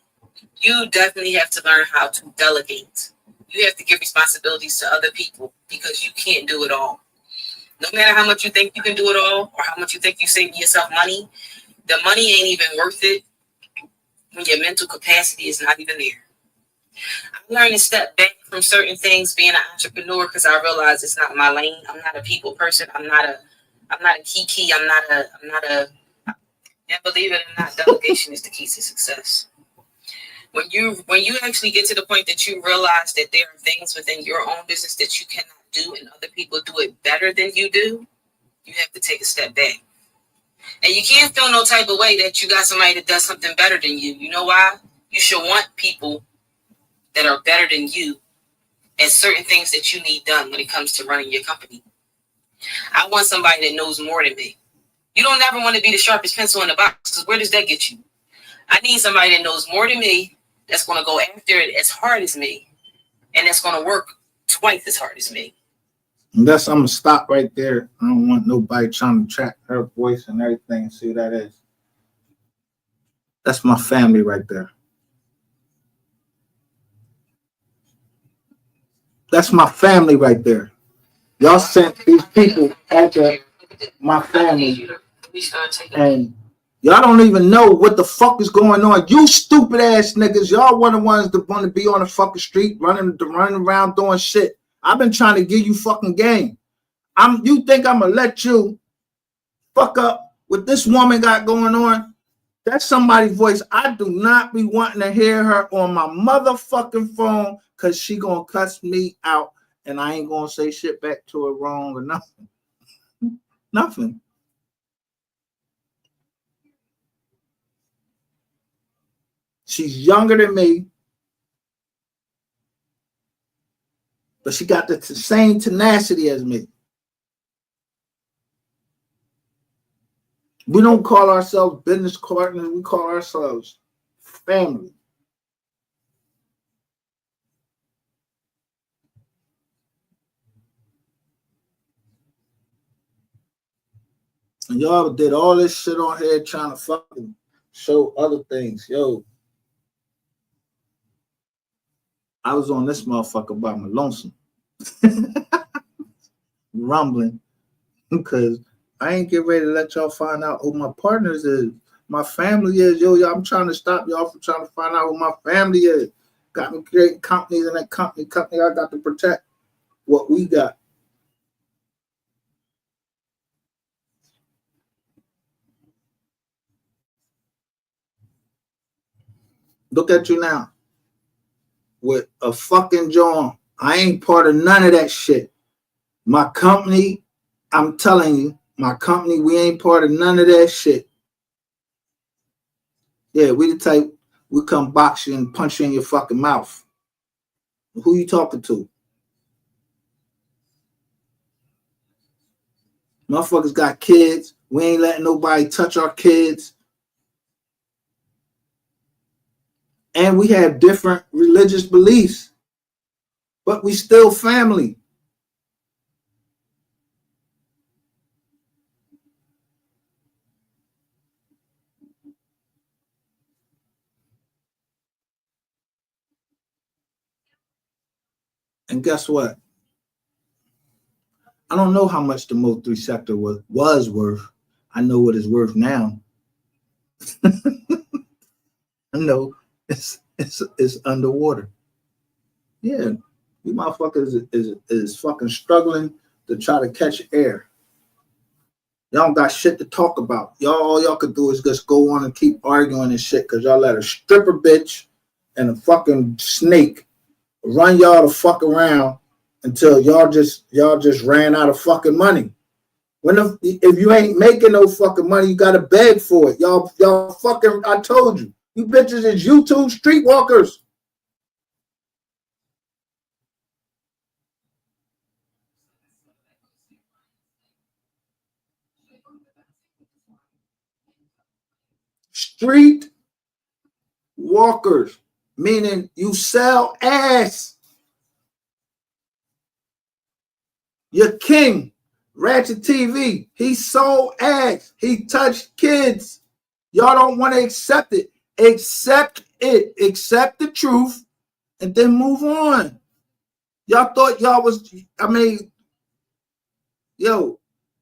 You definitely have to learn how to delegate. You have to give responsibilities to other people because you can't do it all. No matter how much you think you can do it all or how much you think you save yourself money, the money ain't even worth it when your mental capacity is not even there. I learned to step back from certain things being an entrepreneur because I realized it's not my lane. I'm not a people person. I'm not a kiki. I'm not a and believe it or not, delegation is the key to success. When you actually get to the point that you realize that there are things within your own business that you cannot do and other people do it better than you do, you have to take a step back. And you can't feel no type of way that you got somebody that does something better than you. You know why? You should want people that are better than you at certain things that you need done when it comes to running your company. I want somebody that knows more than me. You don't ever want to be the sharpest pencil in the box because where does that get you? I need somebody that knows more than me, that's going to go after it as hard as me, and that's going to work twice as hard as me. I'm going to stop right there. I don't want nobody trying to track her voice and everything. See who that is? That's my family right there. That's my family right there. Y'all sent these people after my family, and y'all don't even know what the fuck is going on. You stupid ass niggas, y'all one of the ones that want to be on the fucking street, running around doing shit. I've been trying to give you fucking game. You think I'm gonna let you fuck up what this woman got going on? That's somebody's voice. I do not be wanting to hear her on my motherfucking phone because she gonna cuss me out and I ain't gonna say shit back to her wrong or nothing. Nothing. She's younger than me, but she got the same tenacity as me. We don't call ourselves business partners. We call ourselves family. And y'all did all this shit on here trying to fucking show other things. Yo, I was on this motherfucker by my lonesome. Rumbling. Because I ain't get ready to let y'all find out who my partners is. My family is. Yo, I'm trying to stop y'all from trying to find out who my family is. Got me creating companies, and that company I got to protect what we got. Look at you now with a fucking jaw. I ain't part of none of that shit. My company, I'm telling you, my company, we ain't part of none of that shit. Yeah, we the type, we come box you and punch you in your fucking mouth. Who you talking to? Motherfuckers got kids. We ain't letting nobody touch our kids. And we have different religious beliefs, but we still family. And guess what? I don't know how much the Mo3 sector was worth. I know what it's worth now. I know it's underwater. Yeah, you motherfuckers is fucking struggling to try to catch air. Y'all don't got shit to talk about. All y'all could do is just go on and keep arguing and shit because y'all let a stripper bitch and a fucking snake run y'all the fuck around until y'all just ran out of fucking money. If you ain't making no fucking money, you gotta beg for it. Y'all fucking, I told you. You bitches is YouTube streetwalkers. Street walkers, meaning you sell ass. Your king, Ratchet TV, he sold ass. He touched kids. Y'all don't want to accept it. Accept it. Accept the truth and then move on. Y'all thought y'all was,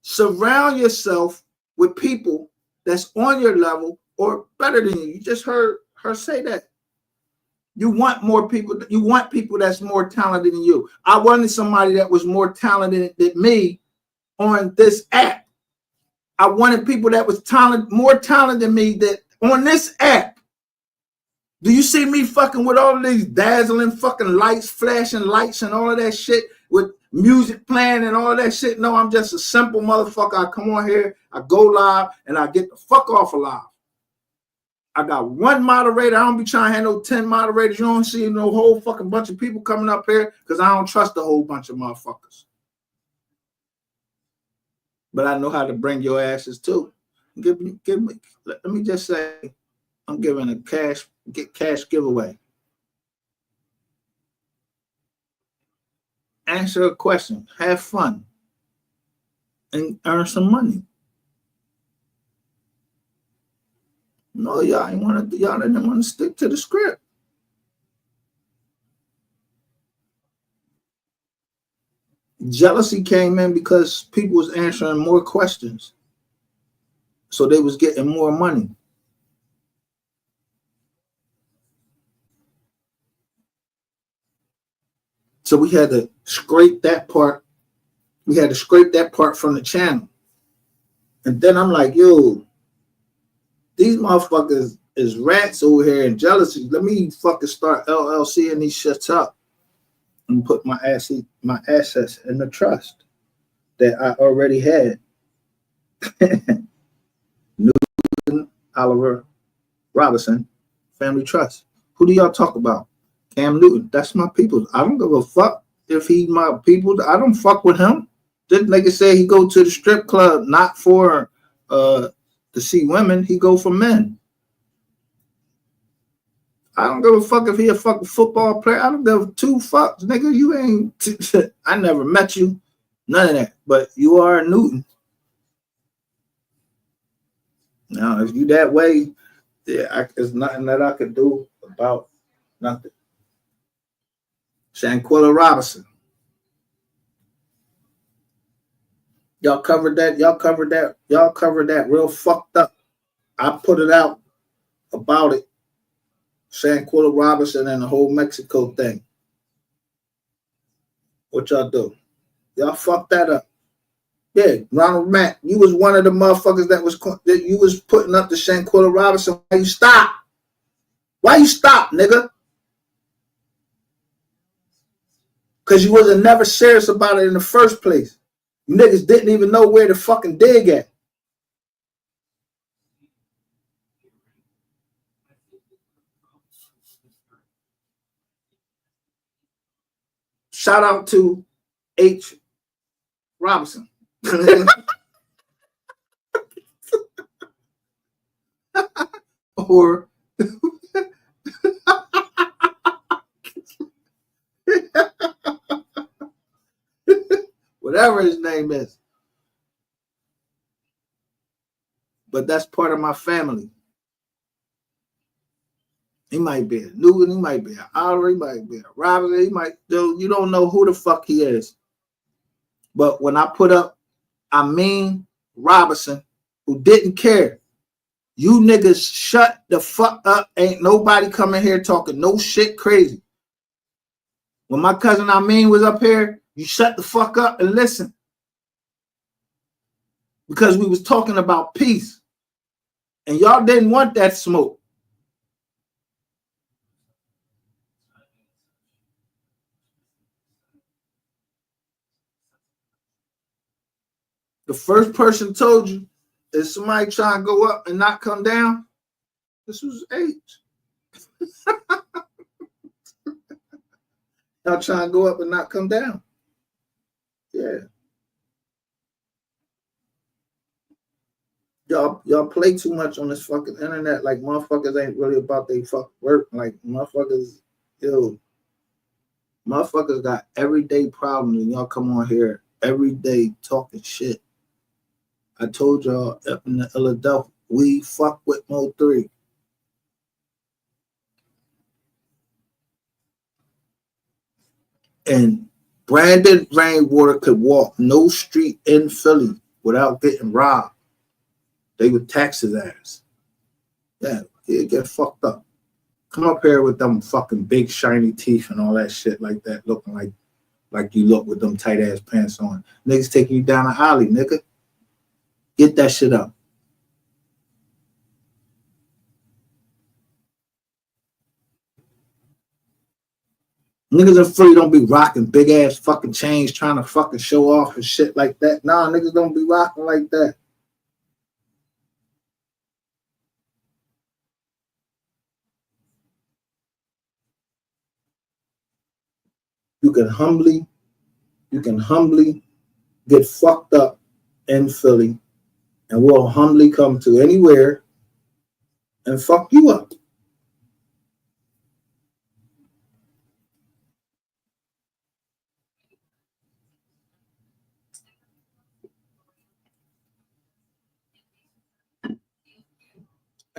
surround yourself with people that's on your level or better than you. You just heard her say that. You want more people. You want people that's more talented than you. I wanted somebody that was more talented than me on this app. I wanted people that was more talented than me that on this app. Do you see me fucking with all of these dazzling fucking lights, flashing lights and all of that shit with music playing and all of that shit? No, I'm just a simple motherfucker. I come on here, I go live, and I get the fuck off of live. I got one moderator. I don't be trying to have no 10 moderators. You don't see no whole fucking bunch of people coming up here because I don't trust a whole bunch of motherfuckers. But I know how to bring your asses too. Let me just say, I'm giving a cash giveaway. Answer a question, have fun, and earn some money. No, y'all didn't want to stick to the script. Jealousy came in because people was answering more questions. So they was getting more money. So we had to scrape that part. We had to scrape that part from the channel. And then I'm like, yo, These motherfuckers is rats over here and jealousy. Let me fucking start LLC and these shits up and put my assets in the trust that I already had. Newton Oliver Robinson Family Trust. Who do y'all talk about? Cam Newton. That's my people. I don't give a fuck if he my people. I don't fuck with him. This nigga say he go to the strip club not for to see women. He go for men. I don't give a fuck if he a fucking football player. I don't give two fucks, nigga. You ain't. I never met you. None of that. But you are a Newton. Now, if you that way, yeah, there's nothing that I could do about nothing. Shanquella Robinson. Y'all covered that. Y'all covered that real fucked up. I put it out about it. Shanquella Robinson and the whole Mexico thing. What y'all do? Y'all fucked that up. Yeah, Ronald Mack, you was one of the motherfuckers that you was putting up to Shanquella Robinson. Why you stop? Why you stop, nigga? Because you wasn't never serious about it in the first place. You niggas didn't even know where to fucking dig at. Shout out to H. Robinson. Or whatever his name is. But that's part of my family. He might be a Newton, he might be an Oliver, he might be a Robinson, he might do. You don't know who the fuck he is. But when I put up Robinson, who didn't care, you niggas shut the fuck up. Ain't nobody coming here talking no shit crazy. When my cousin was up here, you shut the fuck up and listen. Because we was talking about peace. And y'all didn't want that smoke. The first person told you, is somebody trying to go up and not come down? This was H. Y'all trying to go up and not come down. Yeah. Y'all play too much on this fucking internet. Like motherfuckers ain't really about they fucking work. Like motherfuckers got everyday problems and y'all come on here every day talking shit. I told y'all up in the Philadelphia, we fuck with Mo 3. And Brandon Rainwater could walk no street in Philly without getting robbed. They would tax his ass. Yeah, he'd get fucked up. Come up here with them fucking big shiny teeth and all that shit like that, looking like you look with them tight ass pants on. Niggas taking you down the alley, nigga. Get that shit up. Niggas in Philly don't be rocking big ass fucking chains trying to fucking show off and shit like that. Nah, niggas don't be rocking like that. You can humbly get fucked up in Philly, and we'll humbly come to anywhere and fuck you up.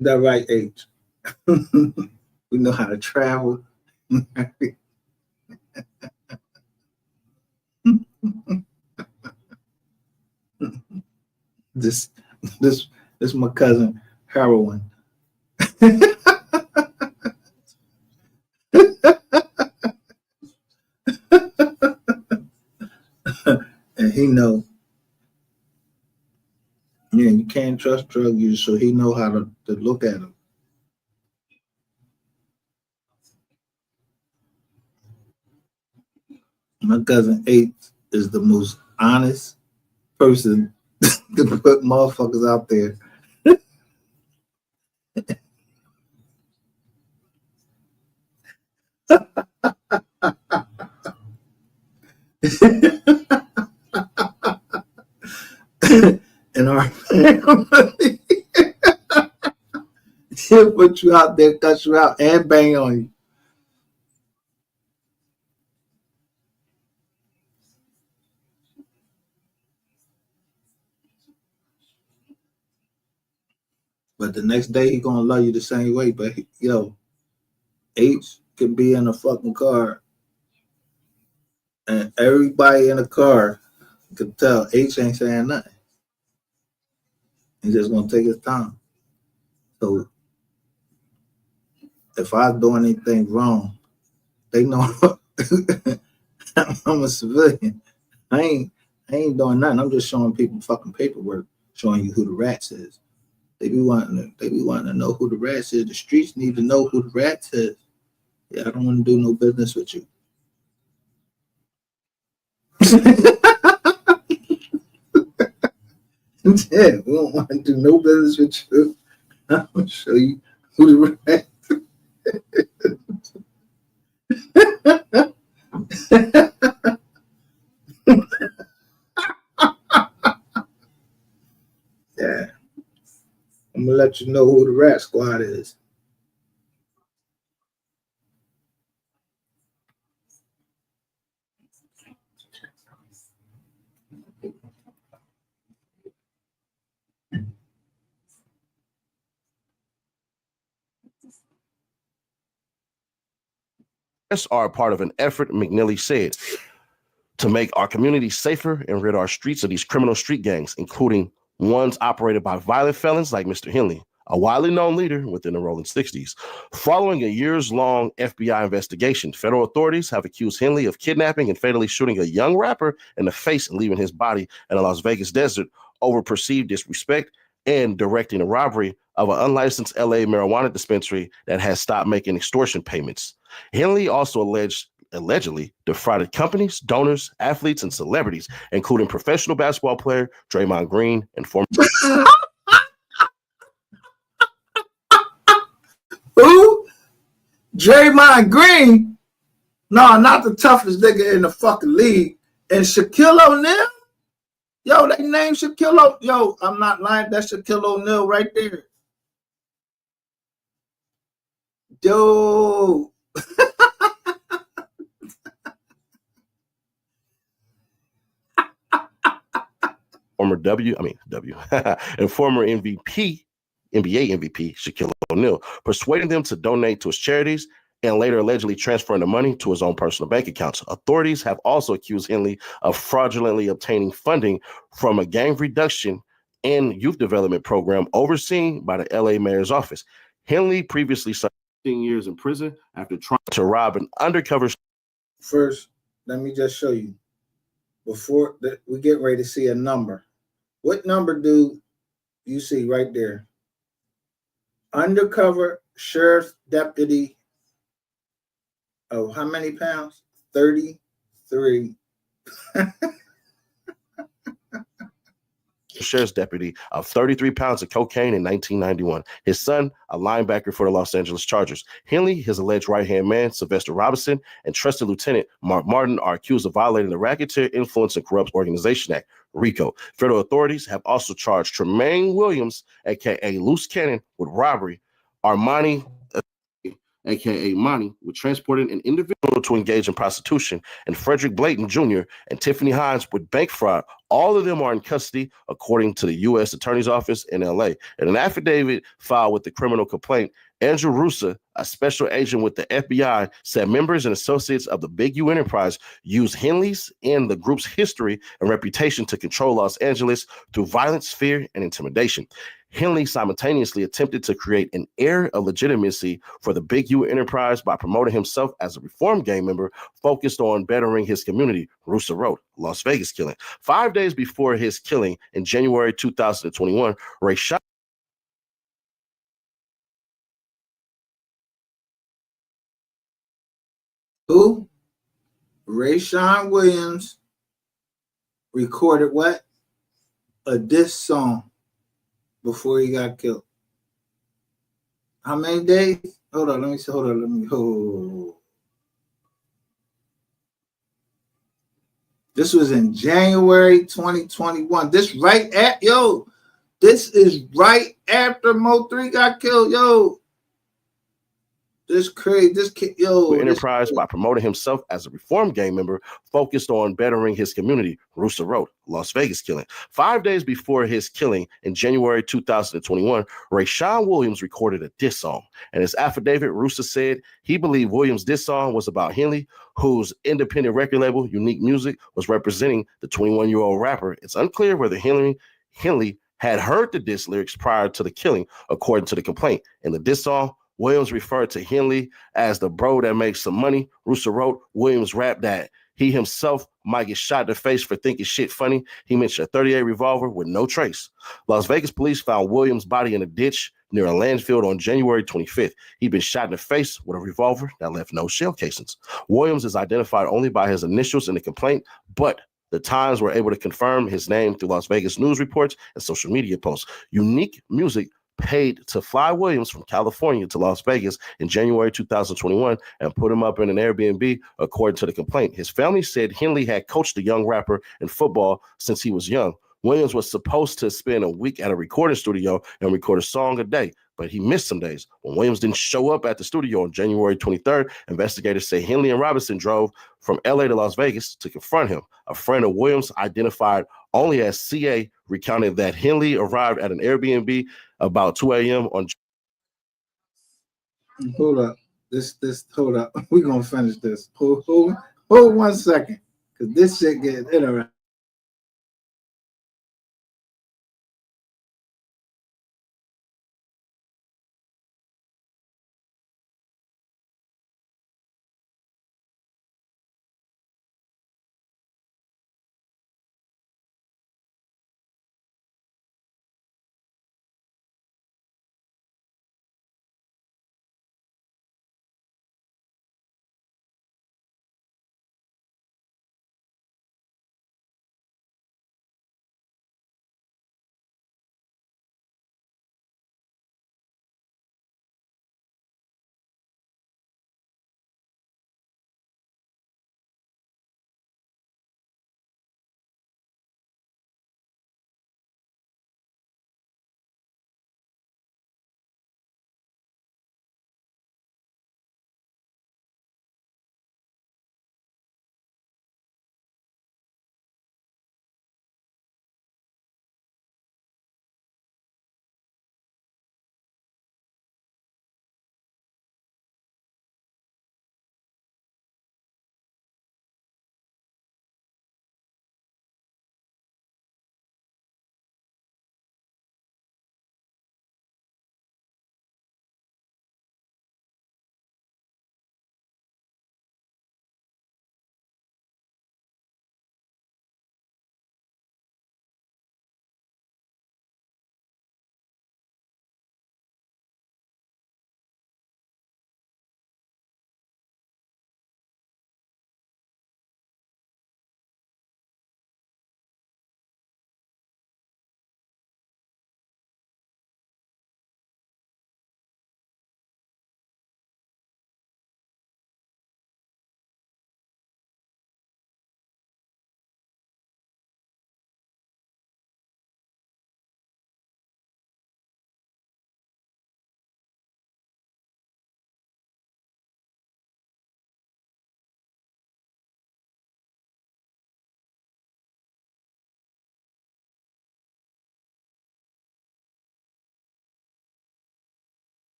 That right age. We know how to travel. This my cousin Heroin. And he know Yeah, you can't trust drug users, so he know how to look at them. My cousin H is the most honest person to put motherfuckers out there. In our family, he'll put you out there, cut you out, and bang on you. But the next day he gonna love you the same way. But H could be in a fucking car, and everybody in the car could tell H ain't saying nothing. He's just gonna take his time. So if I do anything wrong, they know I'm a civilian. I ain't doing nothing. I'm just showing people fucking paperwork, showing you who the rats is. They be wanting to know who the rats is. The streets need to know who the rats is. Yeah, I don't want to do no business with you. Yeah, we don't want to do no business with you. I'm gonna show you who the rats is. Yeah. I'm gonna let you know who the rat squad is. Are part of an effort, McNeely said, to make our community safer and rid our streets of these criminal street gangs, including ones operated by violent felons like Mr. Henley, a widely known leader within the rolling 60s. Following a years-long FBI investigation, federal authorities have accused Henley of kidnapping and fatally shooting a young rapper in the face and leaving his body in a Las Vegas desert over perceived disrespect and directing a robbery of an unlicensed LA marijuana dispensary that has stopped making extortion payments. Henley also allegedly defrauded companies, donors, athletes, and celebrities, including professional basketball player Draymond Green and former Who? Draymond Green? No, not the toughest nigga in the fucking league. And Shaquille O'Neal? Yo, they named Shaquille O'Neal. Yo, I'm not lying. That's Shaquille O'Neal right there. Yo. former and former NBA MVP Shaquille O'Neal, persuading them to donate to his charities and later allegedly transferring the money to his own personal bank accounts. Authorities have also accused Henley of fraudulently obtaining funding from a gang reduction and youth development program overseen by the LA mayor's office. Henley previously served 15 years in prison after trying to rob an undercover. First, let me just show you. Before we get ready to see a number. What number do you see right there? Undercover sheriff's deputy of how many pounds? 33. Sheriff's deputy of 33 pounds of cocaine in 1991. His son, a linebacker for the Los Angeles Chargers. Henley, his alleged right-hand man, Sylvester Robinson, and trusted lieutenant Mark Martin are accused of violating the Racketeer Influence and Corrupt Organization Act, RICO. Federal authorities have also charged Tremaine Williams, a.k.a. Loose Cannon, with robbery, Armani, a.k.a. Monty, with transporting an individual to engage in prostitution, and Frederick Blayton Jr. and Tiffany Hines with bank fraud. All of them are in custody, according to the U.S. Attorney's Office in L.A. In an affidavit filed with the criminal complaint Andrew Russa, a special agent with the FBI, said members and associates of the Big U enterprise used Henley's and the group's history and reputation to control Los Angeles through violence, fear, and intimidation. Henley simultaneously attempted to create an air of legitimacy for the Big U enterprise by promoting himself as a reform gang member focused on bettering his community, Russa wrote. Las Vegas killing. 5 days before his killing in January 2021, Rayshon Who? Rayshon Williams recorded what? A diss song before he got killed. How many days? Hold on, let me see. This was in January 2021. This is right after Mo3 got killed. Yo. This crazy. This kid, enterprise by promoting himself as a reform gang member focused on bettering his community, Russa wrote. Las Vegas killing. 5 days before his killing in January 2021, Rayshon Williams recorded a diss song. In his affidavit, Russa said he believed Williams' diss song was about Henley, whose independent record label, Unique Music, was representing the 21-year-old rapper. It's unclear whether Henley had heard the diss lyrics prior to the killing, according to the complaint. In the diss song, Williams referred to Henley as the bro that makes some money. Russa wrote. Williams rapped that he himself might get shot in the face for thinking shit funny. He mentioned a 38 revolver with no trace. Las Vegas police found Williams' body in a ditch near a landfill on January 25th. He'd been shot in the face with a revolver that left no shell casings. Williams is identified only by his initials in the complaint, but the Times were able to confirm his name through Las Vegas news reports and social media posts. Unique Music paid to fly Williams from California to Las Vegas in January 2021 and put him up in an Airbnb, according to the complaint. His family said Henley had coached the young rapper in football since he was young. Williams was supposed to spend a week at a recording studio and record a song a day, but he missed some days. When Williams didn't show up at the studio on January 23rd, investigators say Henley and Robinson drove from LA to Las Vegas to confront him. A friend of Williams, identified only as CA, recounted that Henley arrived at an Airbnb about 2 a.m. on. Hold up. Hold up. We're going to finish this. Hold 1 second. Because this shit gets interesting.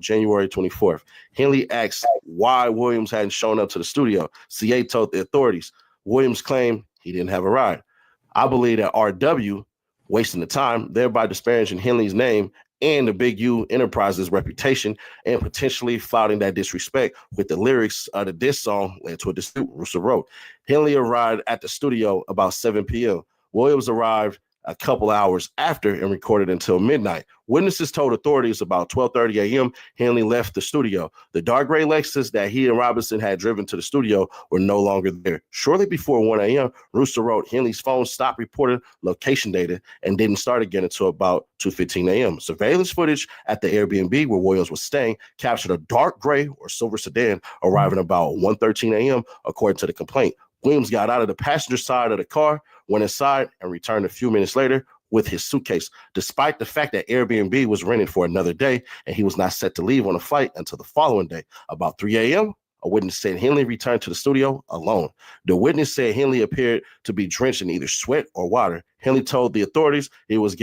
January 24th. Henley asked why Williams hadn't shown up to the studio. CA told the authorities. Williams claimed he didn't have a ride. I believe that RW wasting the time, thereby disparaging Henley's name and the Big U Enterprises reputation, and potentially flouting that disrespect with the lyrics of the diss song led to a dispute, Rooster wrote. Henley arrived at the studio about 7 p.m. Williams arrived a couple hours after and recorded until midnight. Witnesses told authorities about 12:30 a.m. Henley left the studio. The dark gray Lexus that he and Robinson had driven to the studio were no longer there. Shortly before 1 a.m., Rooster wrote Henley's phone stopped reporting location data and didn't start again until about 2:15 a.m. Surveillance footage at the Airbnb where Williams was staying captured a dark gray or silver sedan arriving about 1:13 a.m. according to the complaint. Williams got out of the passenger side of the car, went inside, and returned a few minutes later with his suitcase, despite the fact that Airbnb was rented for another day and he was not set to leave on a flight until the following day. About 3 a.m., a witness said Henley returned to the studio alone. The witness said Henley appeared to be drenched in either sweat or water. Henley told the authorities he was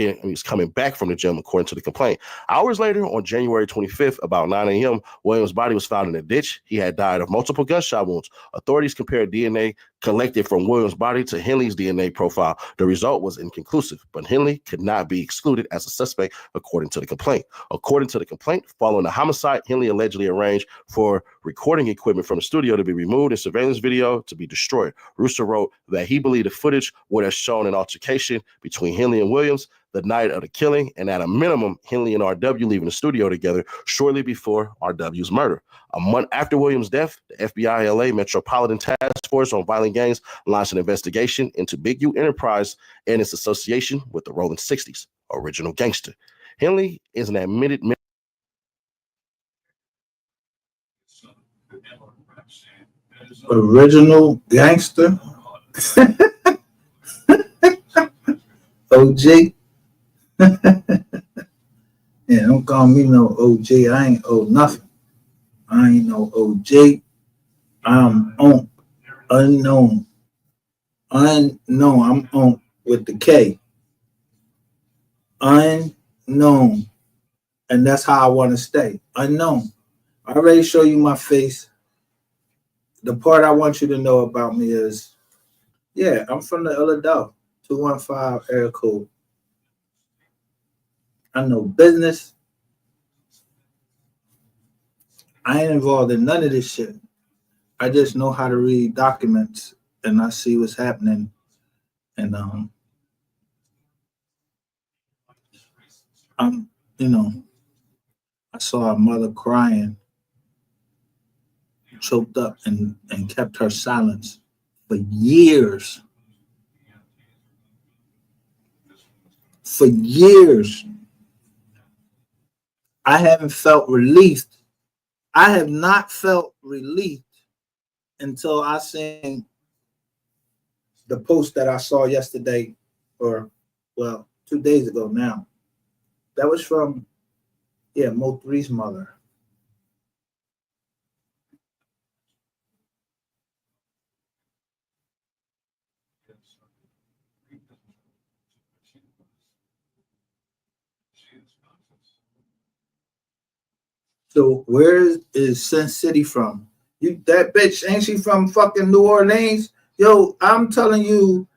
coming back from the gym, according to the complaint. Hours later, on January 25th, about 9 a.m., Williams' body was found in a ditch. He had died of multiple gunshot wounds. Authorities compared DNA collected from Williams' body to Henley's DNA profile. The result was inconclusive, but Henley could not be excluded as a suspect, according to the complaint. According to the complaint, following the homicide, Henley allegedly arranged for recording equipment from the studio to be removed and surveillance video to be destroyed. Rooster wrote that he believed the footage would have shown an altercation between Henley and Williams the night of the killing, and at a minimum, Henley and RW leaving the studio together shortly before RW's murder. A month after Williams' death, the FBI LA Metropolitan Task Force on Violent Gangs launched an investigation into Big U Enterprise and its association with the Rolling 60s, original gangster. Henley is an admitted original gangster. OG. Yeah, don't call me no OG. I ain't owe nothing. I ain't no OG. I'm on unknown. Unknown. I'm on with the K. Unknown. And that's how I want to stay. Unknown. I already show you my face. The part I want you to know about me is, yeah, I'm from the Illinois. 215 area code. I know business. I ain't involved in none of this shit. I just know how to read documents and I see what's happening. And I'm, I saw a mother crying, choked up and kept her silence for years. For years, I haven't felt released. I have not felt relieved until I seen the post that I saw yesterday, or, well, 2 days ago now. That was from, Mo3's mother. So where is Sin City from? You that bitch, ain't she from fucking New Orleans? Yo, I'm telling you,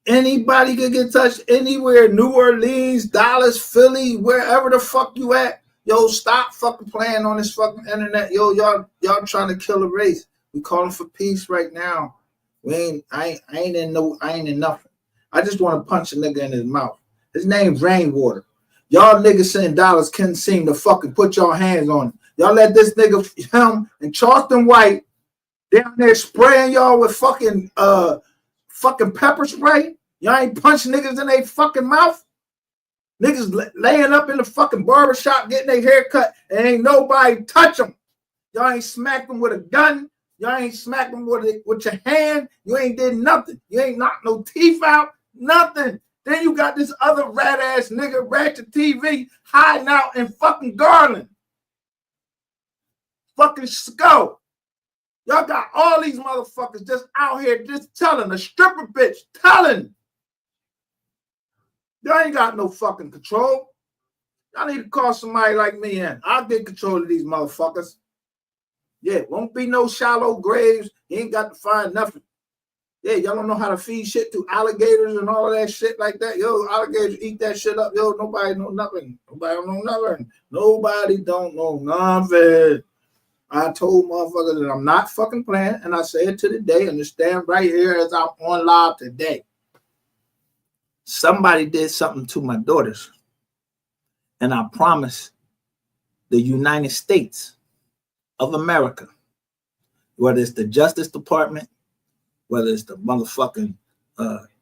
anybody could get touched anywhere. New Orleans, Dallas, Philly, wherever the fuck you at. Yo, stop fucking playing on this fucking internet. Yo, y'all trying to kill a race. We calling for peace right now. I ain't in nothing. I just want to punch a nigga in his mouth. His name's Rainwater. Y'all niggas saying dollars couldn't seem to fucking put your hands on it. Y'all let this nigga, him and Charleston White, down there spraying y'all with fucking pepper spray. Y'all ain't punching niggas in their fucking mouth. Niggas laying up in the fucking barbershop getting their hair cut and ain't nobody touch them. Y'all ain't smacked them with a gun. Y'all ain't smacked them with your hand. You ain't did nothing. You ain't knocked no teeth out. Nothing. Then you got this other rat ass nigga, Ratchet TV, hiding out in fucking Garland. Fucking Skull. Y'all got all these motherfuckers just out here just telling, a stripper bitch telling Y'all ain't got no fucking control. Y'all need to call somebody like me in. I'll get control of these motherfuckers. Yeah, won't be no shallow graves. You ain't got to find nothing. Yeah, y'all don't know how to feed shit to alligators and all of that shit like that. Yo, alligators eat that shit up. Yo, nobody know nothing. Nobody don't know nothing. Nobody don't know nothing. I told motherfuckers that I'm not fucking playing, and I say it to the day, and I stand right here as I'm on live today. Somebody did something to my daughters, and I promise the United States of America, whether it's the Justice Department, whether it's the motherfucking,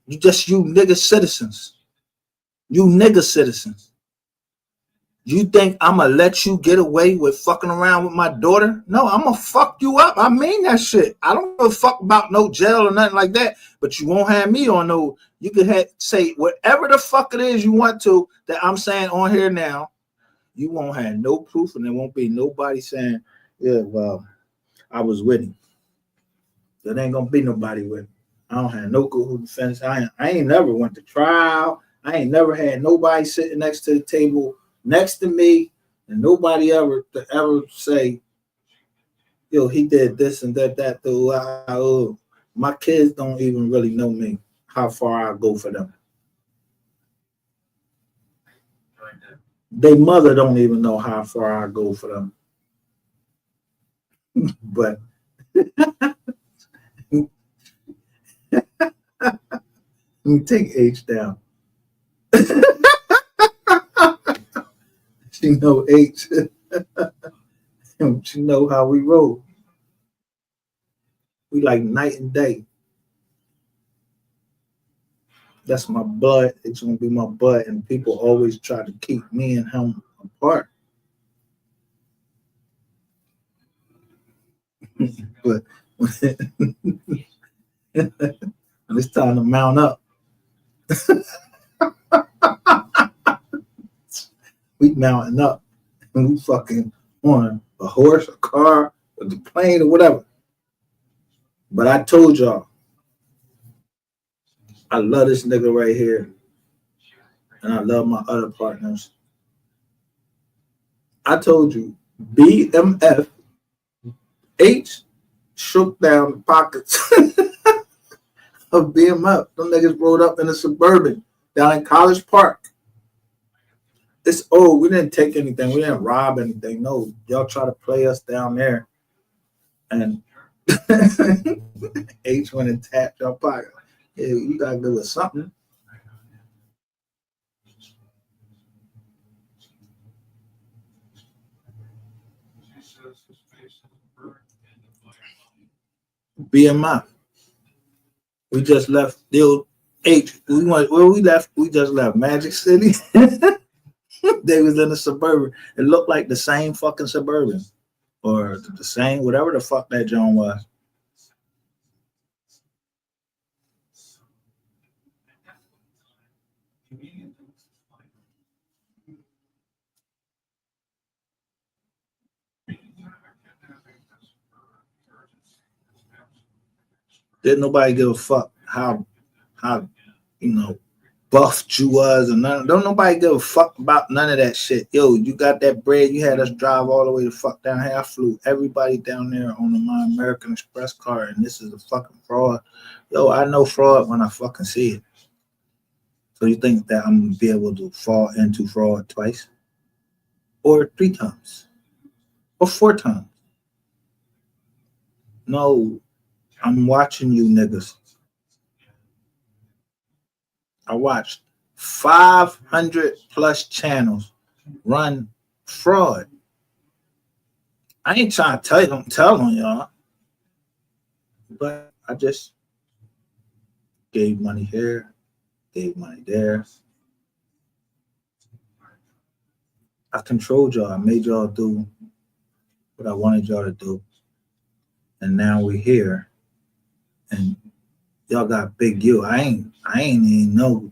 you nigga citizens. You nigga citizens. You think I'm going to let you get away with fucking around with my daughter? No, I'm going to fuck you up. I mean that shit. I don't give a fuck about no jail or nothing like that, but you won't have me on no, you can say whatever the fuck it is you want to that I'm saying on here now. You won't have no proof, and there won't be nobody saying, yeah, well, I was with him. There ain't going to be nobody with him. I don't have no good defense. I ain't never went to trial. I ain't never had nobody sitting next to the table next to me, and nobody ever say, yo, he did this and that. My kids don't even really know me, how far I go for them. Their mother don't even know how far I go for them. But let me take H down. She know H. She know how we roll. We like night and day. That's my blood. It's gonna be my blood, and people always try to keep me and him apart. But when it's time to mount up, we mounting up, and we fucking on a horse, a car, or the plane, or whatever. But I told y'all, I love this nigga right here, and I love my other partners. I told you, BMF H shook down the pockets of BMF. Them niggas rode up in a Suburban down in College Park. We didn't take anything. We didn't rob anything. No, y'all try to play us down there. And H went and tapped your pocket. Yeah, you gotta go with something. BMI. We just left the old H. We just left Magic City. They was in the Suburban. It looked like the same fucking Suburban. Or the same, whatever the fuck that John was. Didn't nobody give a fuck how buffed you was, and don't nobody give a fuck about none of that shit. Yo, you got that bread, you had us drive all the way the fuck down here. I flew everybody down there on my American Express card, and this is a fucking fraud. Yo, I know fraud when I fucking see it. So you think that I'm gonna be able to fall into fraud twice? Or 3 times? Or 4 times? No, I'm watching you niggas. I watched 500 plus channels run fraud. I ain't trying to tell on y'all, but I just gave money here, gave money there. I controlled y'all. I made y'all do what I wanted y'all to do. And now we're here. And y'all got Big U. I ain't even know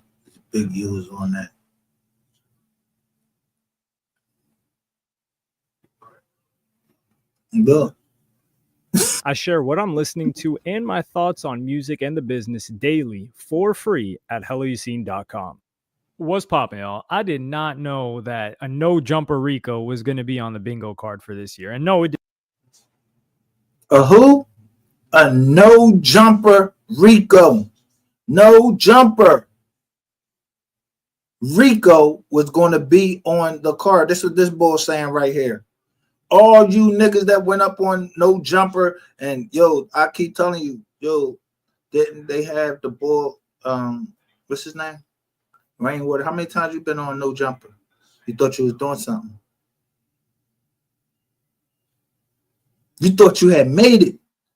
Big U was on that. Good. I share what I'm listening to and my thoughts on music and the business daily for free at helloyouseen.com. What's popping, y'all? I did not know that a no jumper Rico was going to be on the bingo card for this year. And no, it A who? A no jumper Rico. No jumper. Rico was going to be on the card. This is what this bull saying right here. All you niggas that went up on no jumper, and yo, I keep telling you, yo, didn't they have the bull? What's his name? Rainwater. How many times you been on no jumper? You thought you was doing something. You thought you had made it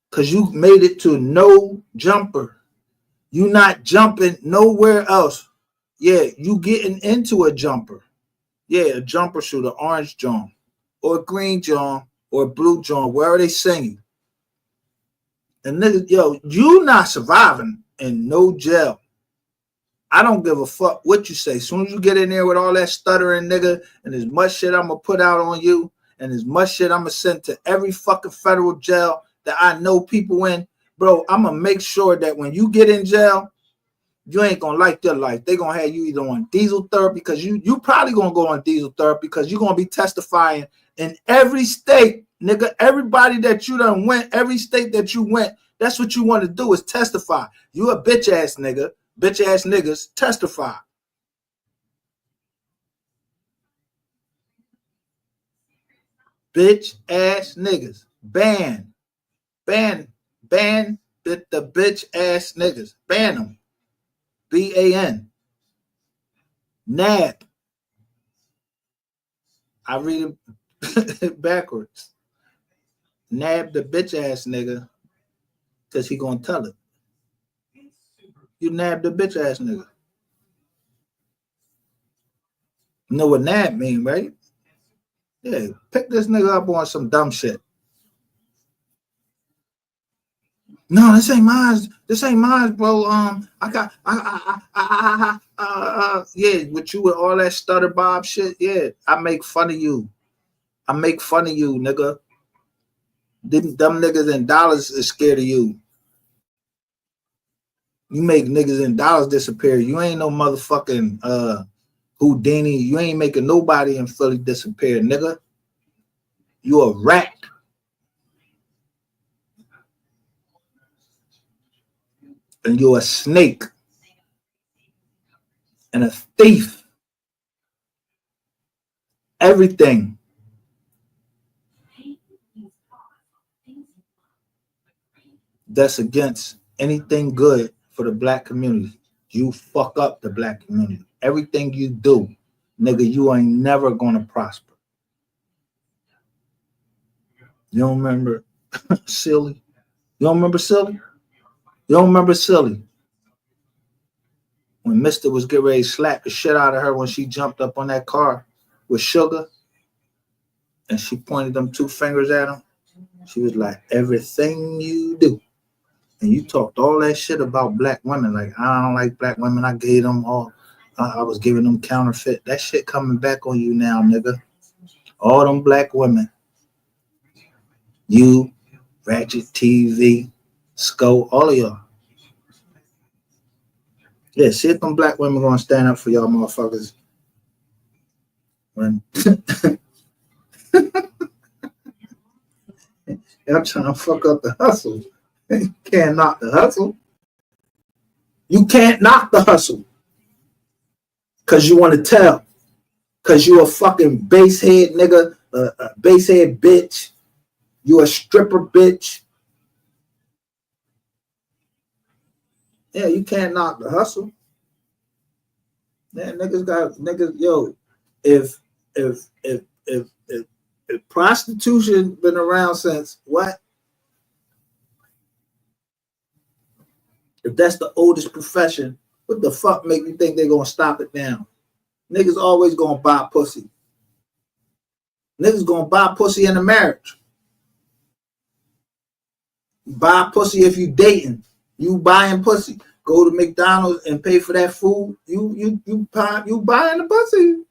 because you made it to no jumper. You not jumping nowhere else. Yeah, you getting into a jumper. Yeah, a jumper shoot, an orange John, or a green John, or a blue John. Where are they singing? And niggas, yo, you not surviving in no jail. I don't give a fuck what you say. As soon as you get in there with all that stuttering, nigga, and as much shit I'm gonna put out on you, and as much shit I'm gonna send to every fucking federal jail that I know people in, bro, I'm gonna make sure that when you get in jail, you ain't gonna like your life. They gonna have you either on diesel therapy, because you probably gonna go on diesel therapy because you're gonna be testifying in every state, nigga. Everybody that you done went, every state that you went, that's what you want to do is testify. You a bitch ass nigga. Bitch ass niggas testify. Bitch ass niggas. Ban the bitch ass niggas. Ban them. BAN. NAB. I read it backwards. Nab the bitch ass nigga because he gonna tell it. You nab the bitch ass nigga. You know what nab mean, right? Yeah, pick this nigga up on some dumb shit. No, this ain't mine. This ain't mine, bro. Yeah, with you with all that stutter bob shit. Yeah, I make fun of you. I make fun of you, nigga. Them niggas in dollars is scared of you. You make niggas in dollars disappear. You ain't no motherfucking Houdini. You ain't making nobody in Philly disappear, nigga. You a rat. And you're a snake. And a thief. Everything. That's against anything good for the black community. You fuck up the black community. Everything you do, nigga, you ain't never gonna prosper. You don't remember Silly? You don't remember Silly? You don't remember Silly? When Mister was getting ready to slap the shit out of her when she jumped up on that car with Sugar, and she pointed them two fingers at him. She was like, everything you do. And you talked all that shit about black women. Like, I don't like black women. I gave them all. I was giving them counterfeit. That shit coming back on you now, nigga. All them black women. You, Ratchet TV, Sco, all of y'all. Yeah, see if them black women gonna stand up for y'all motherfuckers. When y'all trying to fuck up the hustle. You can't knock the hustle. You can't knock the hustle. Cause you want to tell. Cause you a fucking basehead nigga, a basehead bitch. You a stripper bitch. Yeah, you can't knock the hustle. Yeah, niggas, yo, if prostitution been around since what? If that's the oldest profession, what the fuck make you think they're gonna stop it now? Niggas always gonna buy pussy. Niggas gonna buy pussy in a marriage. Buy pussy if you dating. You buying pussy. Go to McDonald's and pay for that food. You buying the pussy.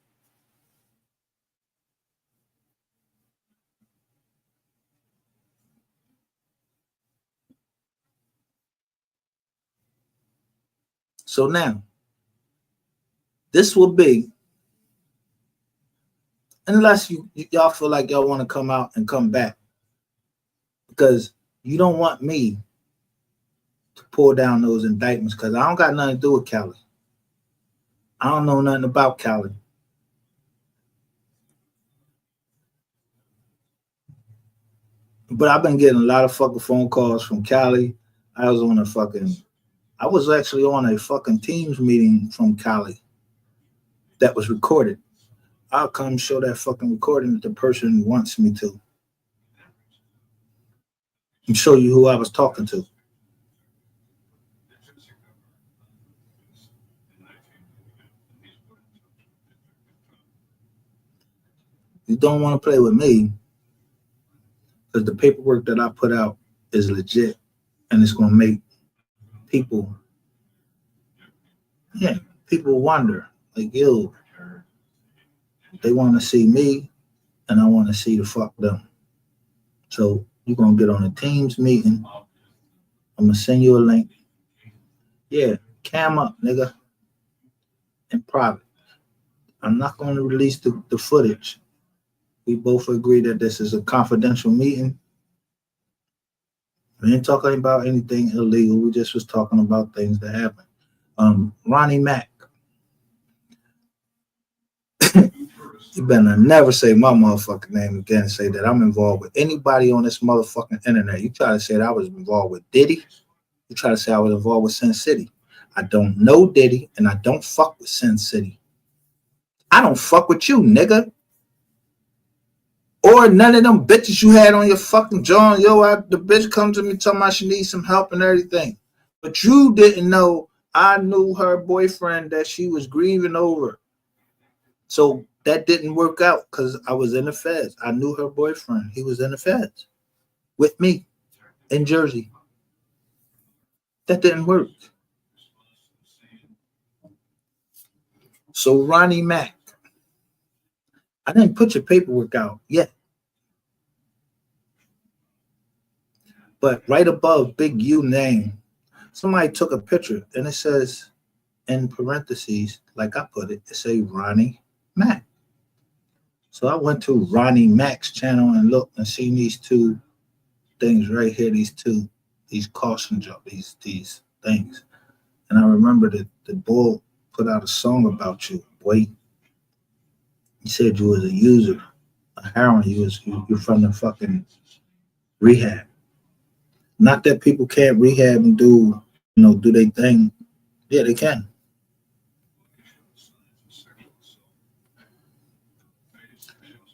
So now, This will be, unless y'all feel like y'all want to come out and come back, because you don't want me to pull down those indictments, because I don't got nothing to do with Cali. I don't know nothing about Cali. But I've been getting a lot of fucking phone calls from Cali. I was actually on a fucking Teams meeting from Cali that was recorded. I'll come show that fucking recording that the person wants me to. And show you who I was talking to. You don't want to play with me, because the paperwork that I put out is legit, and it's going to make people wonder, like, yo, they want to see me, and I want to see the fuck them. So you're going to get on a Teams meeting. I'm going to send you a link. Yeah, cam up, nigga, in private. I'm not going to release the footage. We both agree that this is a confidential meeting. We ain't talking about anything illegal. We just was talking about things that happened. Ronni Mack. You better never say my motherfucking name again and say that I'm involved with anybody on this motherfucking internet. You try to say that I was involved with Diddy. You try to say I was involved with Sin City. I don't know Diddy, and I don't fuck with Sin City. I don't fuck with you, nigga. Or none of them bitches you had on your fucking jaw. The bitch comes to me talking about she needs some help and everything. But you didn't know I knew her boyfriend that she was grieving over. So that didn't work out because I was in the feds. I knew her boyfriend. He was in the feds with me in Jersey. That didn't work. So Ronni Mack, I didn't put your paperwork out yet. But right above Big U name, somebody took a picture and it says in parentheses, like I put it, it says Ronni Mack. So I went to Ronni Mack's channel and looked and seen these two things right here, these caution jump, these things. And I remember that the bull put out a song about you, boy. He said you was a user, a heroin. You're from the fucking rehab. Not that people can't rehab and do their thing. Yeah, they can.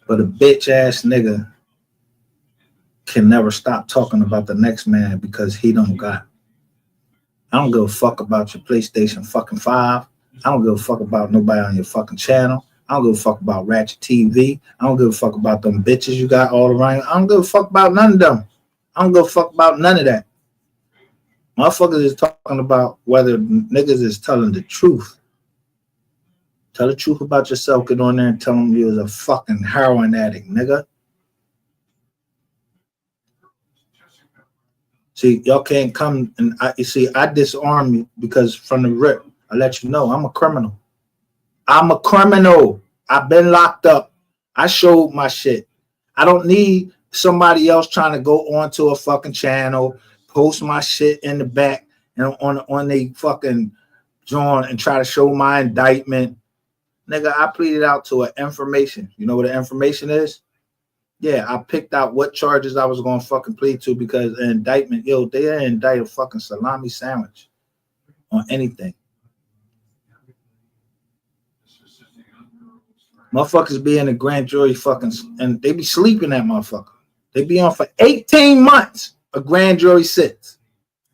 But a bitch ass nigga can never stop talking about the next man because he don't got. I don't give a fuck about your PlayStation fucking 5. I don't give a fuck about nobody on your fucking channel. I don't give a fuck about Ratchet TV. I don't give a fuck about them bitches you got all around. I don't give a fuck about none of them. I don't give a fuck about none of that. Motherfuckers is talking about whether niggas is telling the truth. Tell the truth about yourself. Get on there and tell them you was a fucking heroin addict, nigga. See, y'all can't come and I disarm you because from the rip, I let you know I'm a criminal. I'm a criminal. I've been locked up. I showed my shit. I don't need somebody else trying to go onto a fucking channel, post my shit in the back and on they fucking joint and try to show my indictment. Nigga, I pleaded out to an information. You know what an information is? Yeah, I picked out what charges I was going to fucking plead to because an indictment, they didn't indict a fucking salami sandwich on anything. Motherfuckers be in the grand jury fucking, and they be sleeping that motherfucker. They be on for 18 months, a grand jury sits.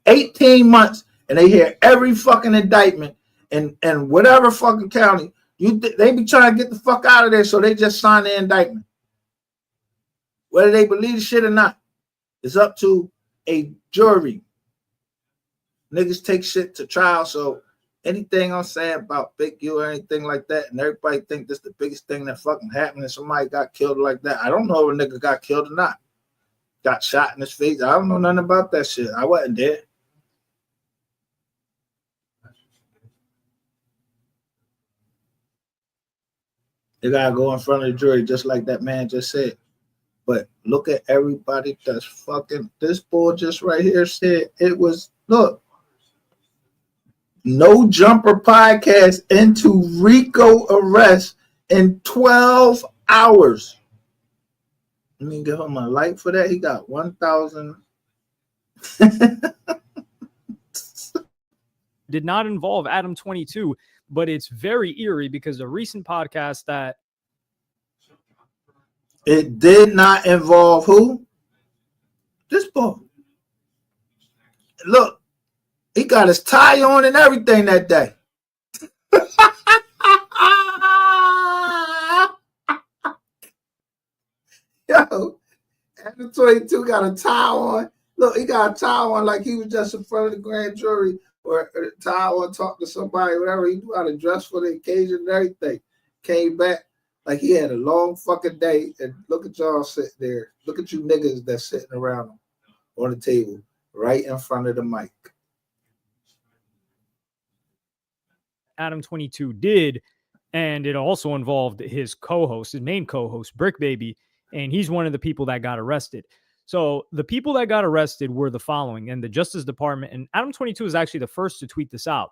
18 months, and they hear every fucking indictment in whatever fucking county. They be trying to get the fuck out of there, so they just sign the indictment. Whether they believe the shit or not, it's up to a jury. Niggas take shit to trial, so anything I'm saying about Big U or anything like that, and everybody think this the biggest thing that fucking happened and somebody got killed like that. I don't know if a nigga got killed or not. Got shot in his face. I don't know nothing about that shit. I wasn't there. They gotta go in front of the jury, just like that man just said. But look at everybody that's fucking. This boy just right here said it was. Look, no jumper podcast into Rico arrest in 12 hours. Let me give him a like for that. He got 1,000. Did not involve Adam 22, but it's very eerie because a recent podcast that It did not involve who? This boy. Look, he got his tie on and everything that day. Yo, Adam 22 got a tie on. Look, he got a tie on like he was just in front of the grand jury or a tie on, talk to somebody, whatever. He knew how to dress for the occasion and everything. Came back like he had a long fucking day. And look at y'all sitting there. Look at you niggas that's sitting around him on the table right in front of the mic. Adam 22 did, and it also involved his co-host, his main co-host, Brick Baby, and he's one of the people that got arrested. So the people that got arrested were the following, and the Justice Department, and Adam 22 is actually the first to tweet this out,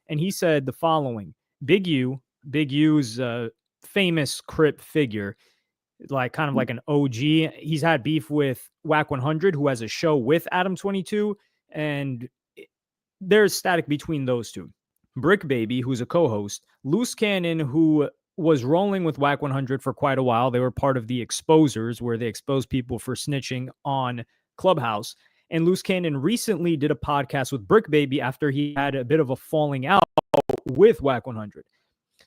and he said the following: Big U's a famous Crip figure, like kind of like an OG. He's had beef with Whack 100, who has a show with Adam 22, and there's static between those two. Brick Baby, who's a co-host, Loose Cannon, who was rolling with Whack 100 for quite a while. They were part of the Exposers, where they expose people for snitching on Clubhouse. And Loose Cannon recently did a podcast with Brick Baby after he had a bit of a falling out with Whack 100.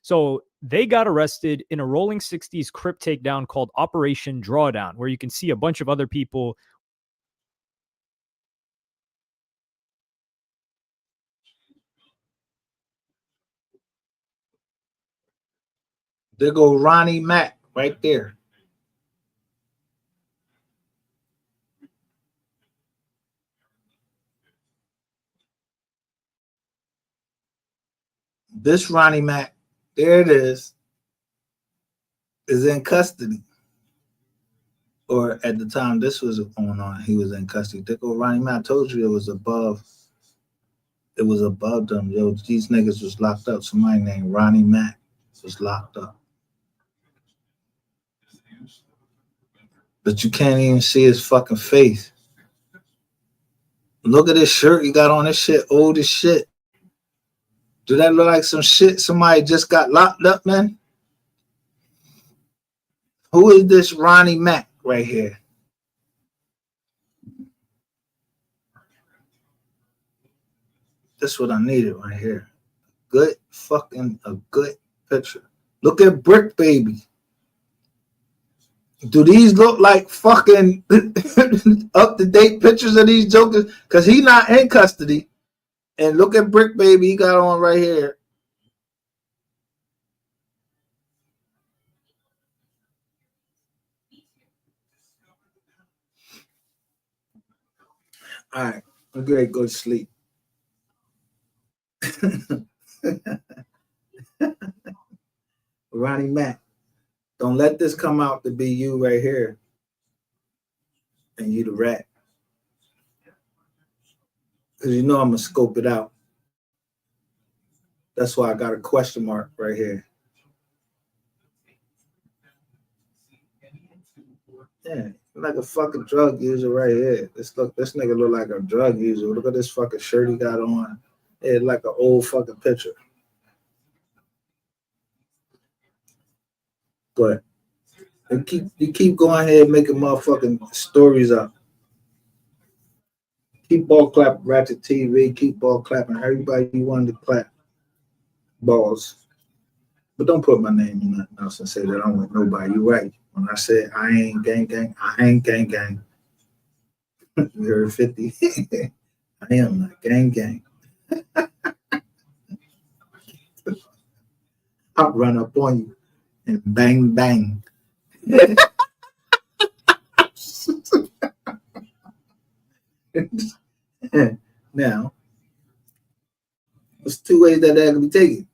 So they got arrested in a Rolling 60s Crip takedown called Operation Drawdown, where you can see a bunch of other people. There go Ronnie Mack right there. This Ronnie Mack, there it is in custody. Or at the time this was going on, he was in custody. There go Ronnie Mack. I told you it was above them. Yo, these niggas was locked up. Somebody named Ronnie Mack was locked up. But you can't even see his fucking face. Look at this shirt he got on. This shit old as shit. Do that look like some shit somebody just got locked up, man? Who is this Ronnie Mack right here? This is what I needed right here. A good picture. Look at Brick Baby. Do these look like fucking up-to-date pictures of these jokers? Because he's not in custody. And look at Brick Baby he got on right here. All right. I'm going to go to sleep. Ronnie Mack. Don't let this come out to be you right here. And you the rat. Because you know I'm going to scope it out. That's why I got a question mark right here. Yeah, like a fucking drug user right here. This nigga look like a drug user. Look at this fucking shirt he got on. It's like an old fucking picture. But you keep going ahead making motherfucking stories up. Keep ball clapping Ratchet TV. Keep ball clapping everybody you wanted to clap balls. But don't put my name in nothing else and say that I'm with nobody. You right. When I said I ain't gang gang, I ain't gang gang. You heard 50. I am not gang gang. I'll run up on you and bang bang. Now, there's two ways that can be taken.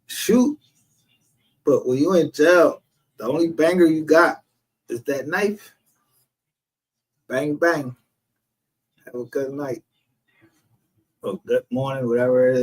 Shoot, But when you in jail, the only banger you got is that knife. Bang, bang. Have a good night. Or good morning, whatever it is.